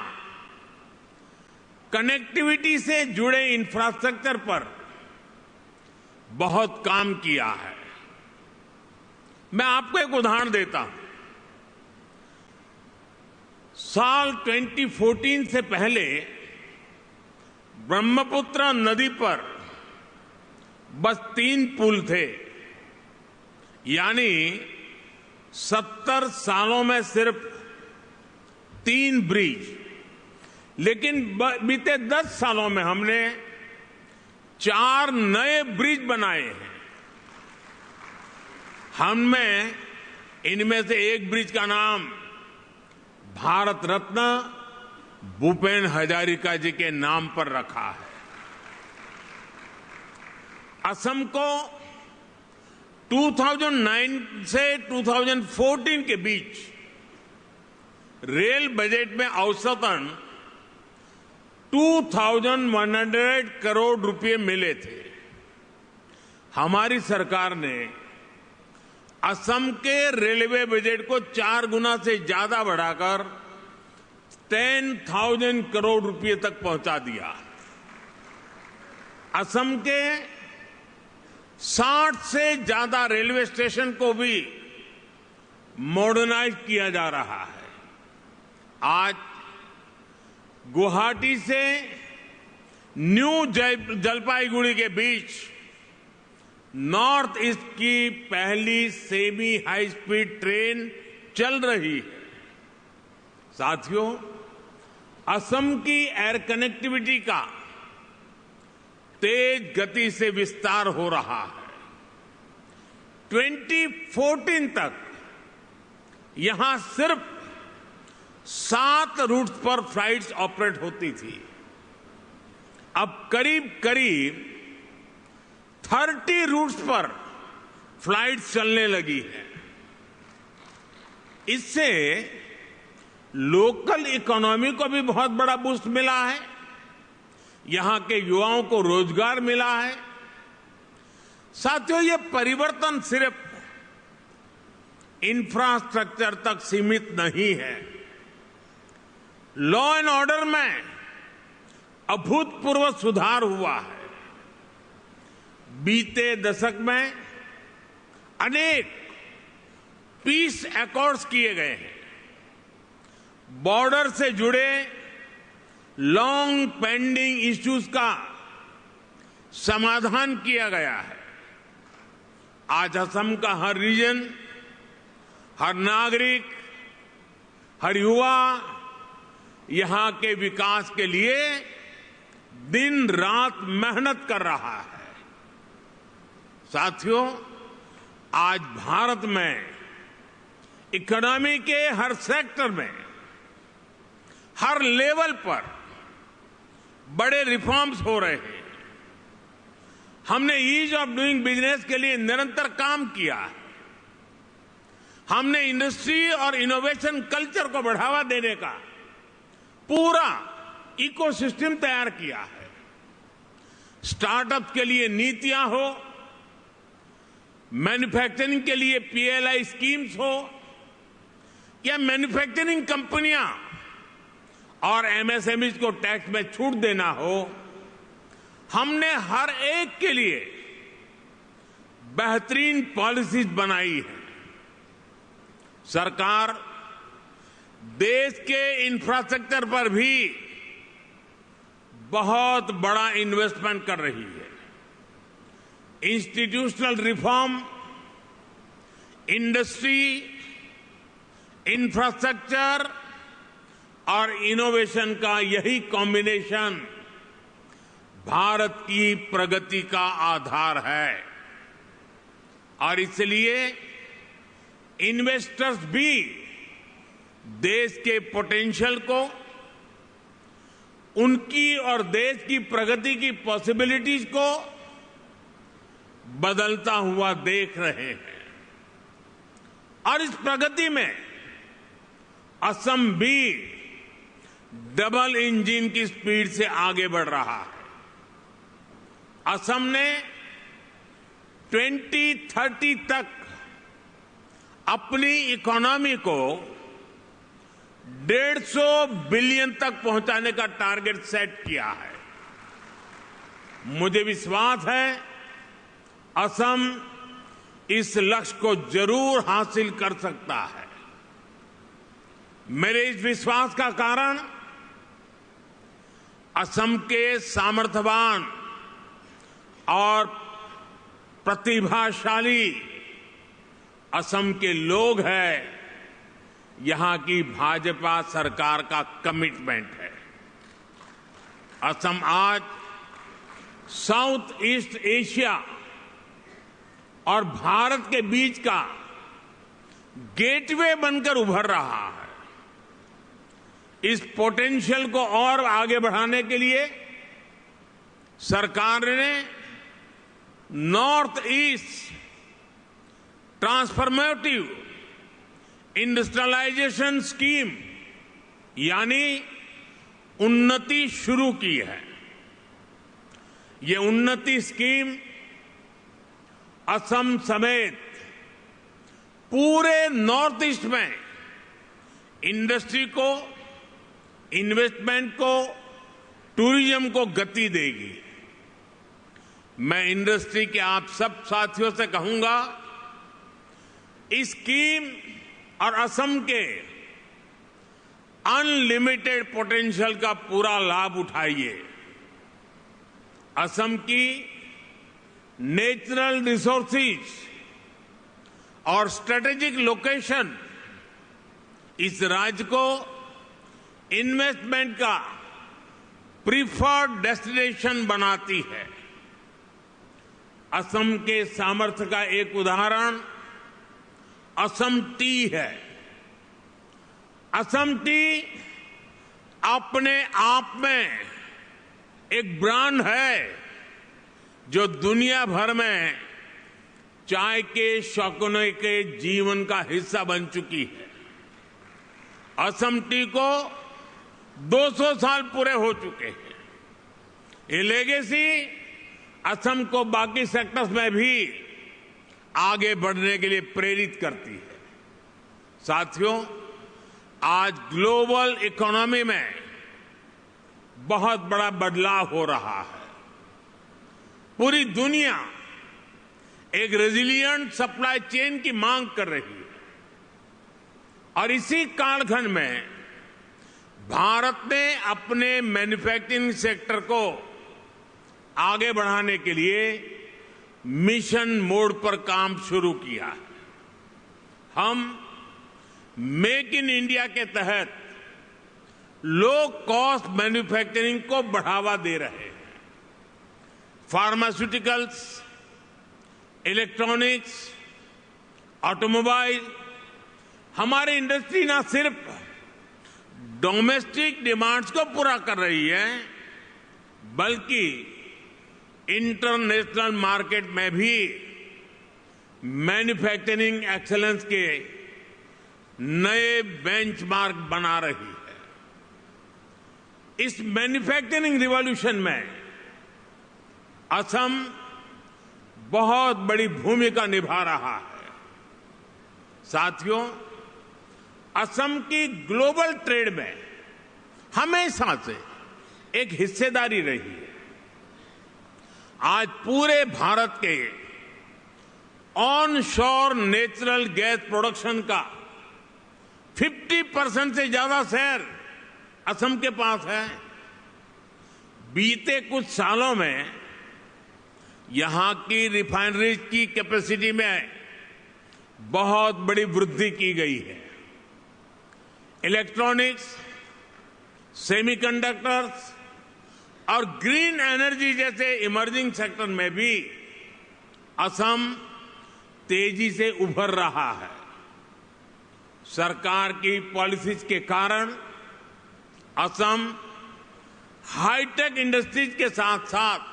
कनेक्टिविटी से जुड़े इंफ्रास्ट्रक्चर पर बहुत काम किया है। मैं आपको एक उदाहरण देता हूं। साल 2014 से पहले ब्रह्मपुत्र नदी पर बस 3 पुल थे। यानी 70 सालों में सिर्फ 3 ब्रिज। लेकिन बीते 10 सालों में हमने 4 नए ब्रिज बनाए हैं। हमने इनमें से एक ब्रिज का नाम भारत रत्न भूपेन हजारिका जी के नाम पर रखा है। असम को 2009 से 2014 के बीच रेल बजट में औसतन 2,100 करोड़ रुपए मिले थे। हमारी सरकार ने असम के रेलवे बजट को 4 गुना से ज्यादा बढ़ाकर 10,000 करोड़ रुपए तक पहुंचा दिया। असम के 60 से ज्यादा रेलवे स्टेशन को भी मॉडर्नाइज किया जा रहा है। आज गुवाहाटी से न्यू जलपाईगुड़ी के बीच नॉर्थ ईस्ट की पहली सेमी हाई स्पीड ट्रेन चल रही है। साथियों, असम की एयर कनेक्टिविटी का तेज गति से विस्तार हो रहा है। 2014 तक यहां सिर्फ 7 रूट्स पर फ्लाइट्स ऑपरेट होती थी। अब करीब करीब 30 रूट्स पर फ्लाइट्स चलने लगी है। इससे लोकल इकोनॉमी को भी बहुत बड़ा बूस्ट मिला है। यहां के युवाओं को रोजगार मिला है। साथियों, ये परिवर्तन सिर्फ इंफ्रास्ट्रक्चर तक सीमित नहीं है। लॉ एंड ऑर्डर में अभूतपूर्व सुधार हुआ है। बीते दशक में अनेक पीस अकॉर्ड्स किए गए हैं। बॉर्डर से जुड़े लॉन्ग पेंडिंग इश्यूज का समाधान किया गया है। आज असम का हर रीजन, हर नागरिक, हर युवा यहां के विकास के लिए दिन रात मेहनत कर रहा है। साथियों, आज भारत में इकोनॉमी के हर सेक्टर में हर लेवल पर बड़े रिफॉर्म्स हो रहे हैं। हमने ईज ऑफ डूइंग बिजनेस के लिए निरंतर काम किया है। हमने इंडस्ट्री और इनोवेशन कल्चर को बढ़ावा देने का पूरा इकोसिस्टम तैयार किया है। स्टार्टअप के लिए नीतियां हो, मैन्युफैक्चरिंग के लिए पीएलआई स्कीम्स हो, या मैन्युफैक्चरिंग कंपनियां और एमएसएमईज को टैक्स में छूट देना हो, हमने हर एक के लिए बेहतरीन पॉलिसीज बनाई है। सरकार देश के इंफ्रास्ट्रक्चर पर भी बहुत बड़ा इन्वेस्टमेंट कर रही है। इंस्टीट्यूशनल रिफॉर्म, इंडस्ट्री, इंफ्रास्ट्रक्चर और इनोवेशन का यही कॉम्बिनेशन भारत की प्रगति का आधार है। और इसलिए इन्वेस्टर्स भी देश के पोटेंशियल को, उनकी और देश की प्रगति की पॉसिबिलिटीज को बदलता हुआ देख रहे हैं। और इस प्रगति में असम भी डबल इंजन की स्पीड से आगे बढ़ रहा है। असम ने 2030 तक अपनी इकोनॉमी को 150 बिलियन तक पहुंचाने का टारगेट सेट किया है। मुझे विश्वास है असम इस लक्ष्य को जरूर हासिल कर सकता है। मेरे इस विश्वास का कारण असम के सामर्थ्यवान और प्रतिभाशाली असम के लोग हैं, यहां की भाजपा सरकार का कमिटमेंट है। असम आज साउथ ईस्ट एशिया और भारत के बीच का गेटवे बनकर उभर रहा है। इस पोटेंशियल को और आगे बढ़ाने के लिए सरकार ने north east transformative industrialisation scheme यानी उन्नति शुरू की है। ये उन्नति स्कीम असम समेत पूरे नॉर्थ ईस्ट में इंडस्ट्री को, इन्वेस्टमेंट को, टूरिज्म को गति देगी। मैं इंडस्ट्री के आप सब साथियों से कहूंगा, इस स्कीम और असम के अनलिमिटेड पोटेंशियल का पूरा लाभ उठाइए। असम की नेचुरल रिसोर्सेज और स्ट्रेटेजिक लोकेशन इस राज्य को इन्वेस्टमेंट का प्रीफर्ड डेस्टिनेशन बनाती है। असम के सामर्थ्य का एक उदाहरण असम टी है। असम टी अपने आप में एक ब्रांड है जो दुनिया भर में चाय के शौकीनों के जीवन का हिस्सा बन चुकी है। असम टी को 200 साल पूरे हो चुके हैं। ये लेगेसी असम को बाकी सेक्टर्स में भी आगे बढ़ने के लिए प्रेरित करती है। साथियों, आज ग्लोबल इकोनॉमी में बहुत बड़ा बदलाव हो रहा है। पूरी दुनिया एक रेजिलिएंट सप्लाई चेन की मांग कर रही है और इसी कालखंड में भारत ने अपने मैन्युफैक्चरिंग सेक्टर को आगे बढ़ाने के लिए मिशन मोड पर काम शुरू किया है। हम मेक इन इंडिया के तहत लो कॉस्ट मैन्युफैक्चरिंग को बढ़ावा दे रहे हैं। फार्मास्यूटिकल्स, इलेक्ट्रॉनिक्स, ऑटोमोबाइल, हमारी इंडस्ट्री ना सिर्फ डोमेस्टिक डिमांड्स को पूरा कर रही है, बल्कि इंटरनेशनल मार्केट में भी मैन्युफैक्चरिंग एक्सेलेंस के नए बेंचमार्क बना रही है। इस मैन्युफैक्चरिंग रिवॉल्यूशन में असम बहुत बड़ी भूमिका निभा रहा है। साथियों, असम की ग्लोबल ट्रेड में हमेशा से एक हिस्सेदारी रही है। आज पूरे भारत के ऑन शोर नेचुरल गैस प्रोडक्शन का 50% से ज्यादा शेयर असम के पास है। बीते कुछ सालों में यहां की रिफाइनरीज की कैपेसिटी में बहुत बड़ी वृद्धि की गई है। इलेक्ट्रॉनिक्स, सेमीकंडक्टर्स और ग्रीन एनर्जी जैसे इमर्जिंग सेक्टर में भी असम तेजी से उभर रहा है। सरकार की पॉलिसीज के कारण असम हाईटेक इंडस्ट्रीज के साथ साथ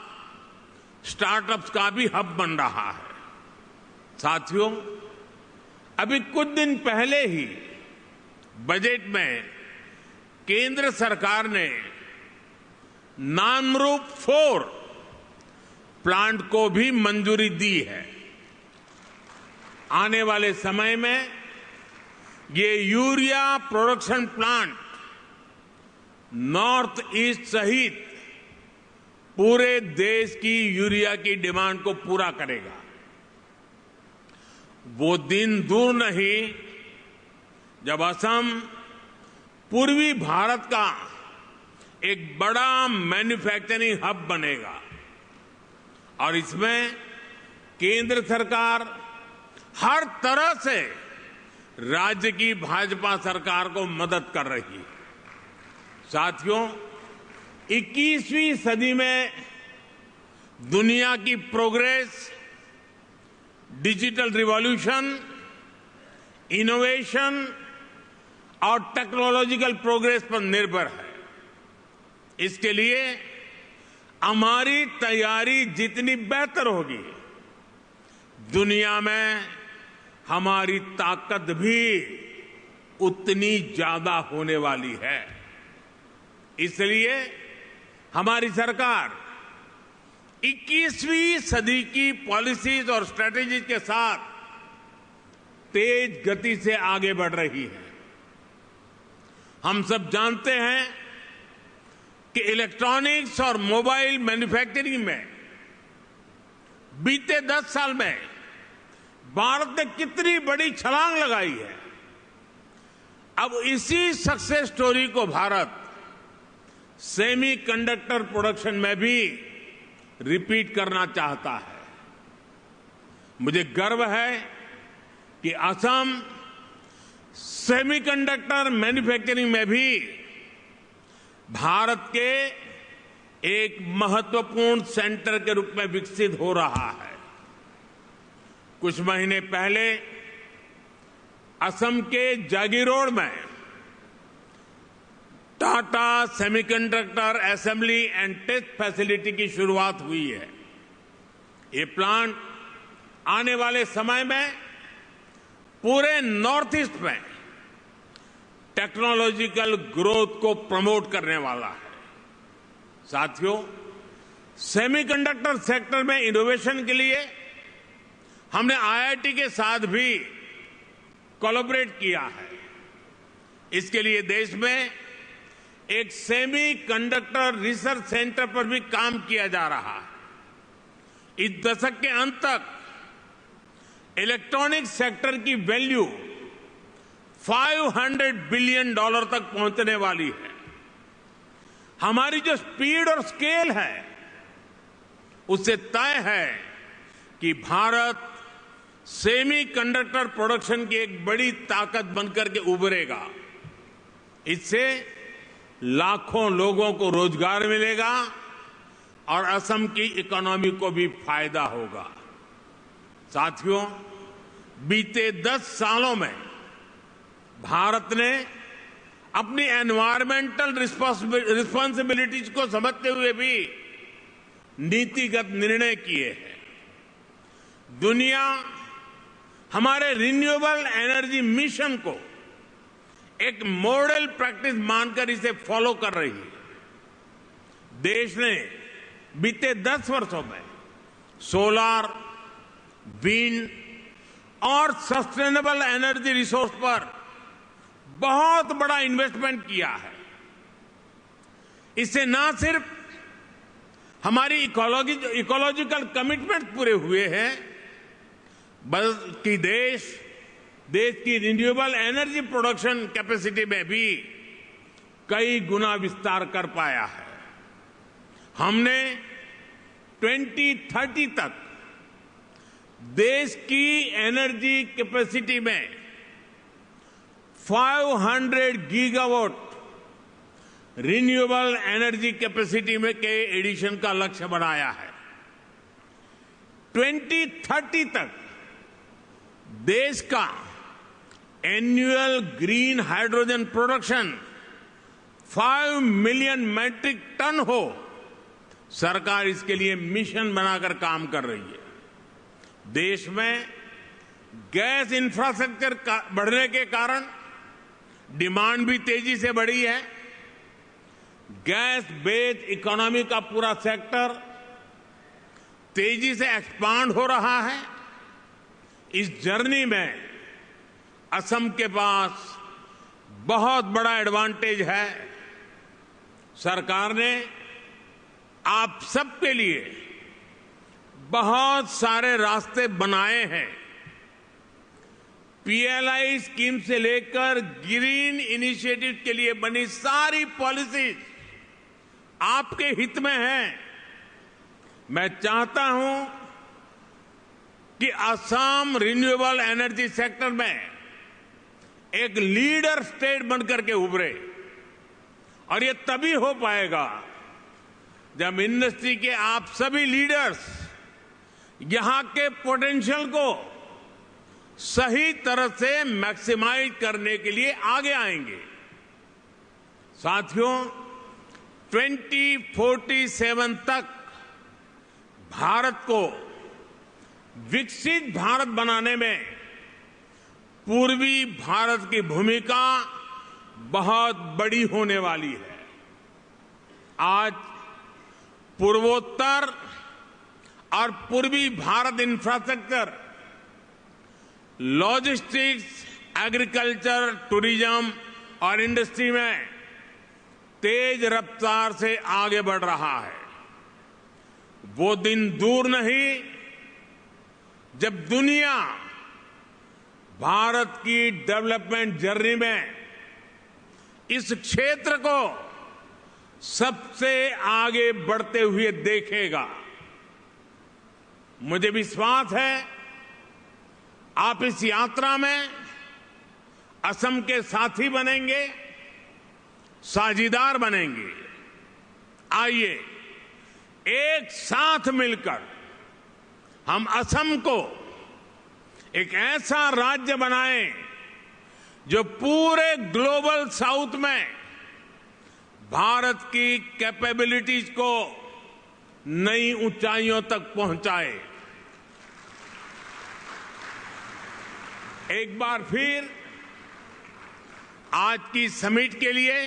स्टार्टअप्स का भी हब बन रहा है। साथियों, अभी कुछ दिन पहले ही बजट में केंद्र सरकार ने नामरूप 4 प्लांट को भी मंजूरी दी है। आने वाले समय में ये urea production plant north east सहित पूरे देश की यूरिया की डिमांड को पूरा करेगा। वो दिन दूर नहीं जब असम पूर्वी भारत का एक बड़ा मैन्युफैक्चरिंग हब बनेगा और इसमें केंद्र सरकार हर तरह से राज्य की भाजपा सरकार को मदद कर रही है। साथियों, 21वीं सदी में दुनिया की प्रोग्रेस डिजिटल रिवॉल्यूशन, इनोवेशन और टेक्नोलॉजिकल प्रोग्रेस पर निर्भर है। इसके लिए हमारी तैयारी जितनी बेहतर होगी, दुनिया में हमारी ताकत भी उतनी ज्यादा होने वाली है। इसलिए हमारी सरकार 21वीं सदी की पॉलिसीज और स्ट्रेटेजीज के साथ तेज गति से आगे बढ़ रही है। हम सब जानते हैं कि इलेक्ट्रॉनिक्स और मोबाइल मैन्युफैक्चरिंग में बीते 10 साल में भारत ने कितनी बड़ी छलांग लगाई है। अब इसी सक्सेस स्टोरी को भारत सेमीकंडक्टर प्रोडक्शन में भी रिपीट करना चाहता है। मुझे गर्व है कि असम सेमीकंडक्टर मैन्युफैक्चरिंग में भी भारत के एक महत्वपूर्ण सेंटर के रूप में विकसित हो रहा है। कुछ महीने पहले असम के जागीरोड में Tata semiconductor assembly and test facility की शुरुआत हुई है। ये प्लांट आने वाले समय में पूरे नॉर्थ ईस्ट में टेक्नोलॉजिकल ग्रोथ को प्रमोट करने वाला है। साथियों, सेमीकंडक्टर सेक्टर में इनोवेशन के लिए हमने आईआईटी के साथ भी कोलैबोरेट किया है। इसके लिए देश में एक सेमीकंडक्टर रिसर्च सेंटर पर भी काम किया जा रहा है। इस दशक के अंत तक इलेक्ट्रॉनिक सेक्टर की वैल्यू $500 बिलियन तक पहुंचने वाली है। हमारी जो स्पीड और स्केल है, उससे तय है कि भारत सेमीकंडक्टर प्रोडक्शन की एक बड़ी ताकत बनकर के उभरेगा। इससे लाखों लोगों को रोजगार मिलेगा और असम की इकोनॉमी को भी फायदा होगा। साथियों, बीते 10 सालों में भारत ने अपनी एनवायरमेंटल रिस्पॉन्सिबिलिटीज को समझते हुए भी नीतिगत निर्णय किए हैं। दुनिया हमारे रिन्यूएबल एनर्जी मिशन को एक मॉडल प्रैक्टिस मानकर इसे फॉलो कर रही है। देश ने बीते 10 वर्षों में सोलर, विंड और सस्टेनेबल एनर्जी रिसोर्स पर बहुत बड़ा इन्वेस्टमेंट किया है। इससे न सिर्फ हमारी इकोलॉजिकल कमिटमेंट पूरे हुए हैं, बल्कि देश की रिन्यूएबल एनर्जी प्रोडक्शन कैपेसिटी में भी कई गुना विस्तार कर पाया है। हमने 2030 तक देश की एनर्जी कैपेसिटी में 500 गीगावाट रिन्यूएबल एनर्जी कैपेसिटी में के एडिशन का लक्ष्य बनाया है। 2030 तक देश का annual green hydrogen production 5 million metric ton हो, सरकार इसके लिए मिशन बनाकर काम कर रही है। देश में गैस इंफ्रास्ट्रक्चर बढ़ने के कारण डिमांड भी तेजी से बढ़ी है। गैस बेस्ड इकोनॉमी का पूरा सेक्टर तेजी से एक्सपांड हो रहा है। इस जर्नी में असम के पास बहुत बड़ा एडवांटेज है। सरकार ने आप सबके लिए बहुत सारे रास्ते बनाए हैं। पीएलआई स्कीम से लेकर ग्रीन इनिशिएटिव के लिए बनी सारी पॉलिसीज आपके हित में है। मैं चाहता हूं कि असम रिन्यूएबल एनर्जी सेक्टर में एक लीडर स्टेट बनकर के उभरे, और ये तभी हो पाएगा जब इंडस्ट्री के आप सभी लीडर्स यहां के पोटेंशियल को सही तरह से मैक्सिमाइज करने के लिए आगे आएंगे। साथियों, 2047 तक भारत को विकसित भारत बनाने में पूर्वी भारत की भूमिका बहुत बड़ी होने वाली है। आज पूर्वोत्तर और पूर्वी Bharat infrastructure, logistics, agriculture, tourism और इंडस्ट्री में तेज रफ्तार से आगे बढ़ रहा है। वो दिन दूर नहीं जब दुनिया भारत की डेवलपमेंट जर्नी में इस क्षेत्र को सबसे आगे बढ़ते हुए देखेगा। मुझे विश्वास है आप इस यात्रा में असम के साथी बनेंगे, साझीदार बनेंगे। आइए एक साथ मिलकर हम असम को एक ऐसा राज्य बनाएं जो पूरे ग्लोबल साउथ में भारत की कैपेबिलिटीज को नई ऊंचाइयों तक पहुंचाए। एक बार फिर आज की समिट के लिए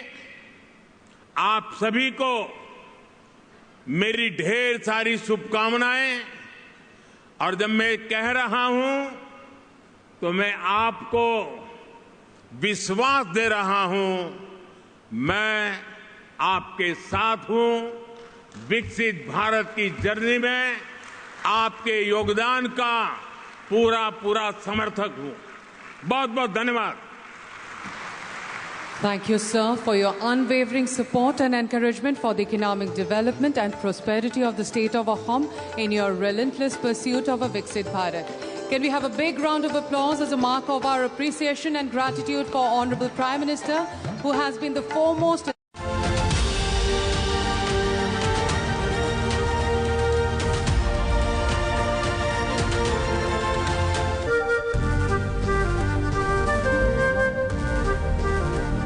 आप सभी को मेरी ढेर सारी शुभकामनाएं। और जब मैं कह रहा हूं तो मैं आपको विश्वास दे रहा हूं, मैं आपके साथ हूं। विकसित भारत की जर्नी में आपके योगदान का पूरा समर्थक हूं। बहुत बहुत धन्यवाद। Thank you, sir, for your unwavering support and encouragement for the economic development and prosperity of the state of Assam in your relentless pursuit of a Viksit Bharat. Can we have a big round of applause as a mark of our appreciation and gratitude for Honorable Prime Minister, who has been the foremost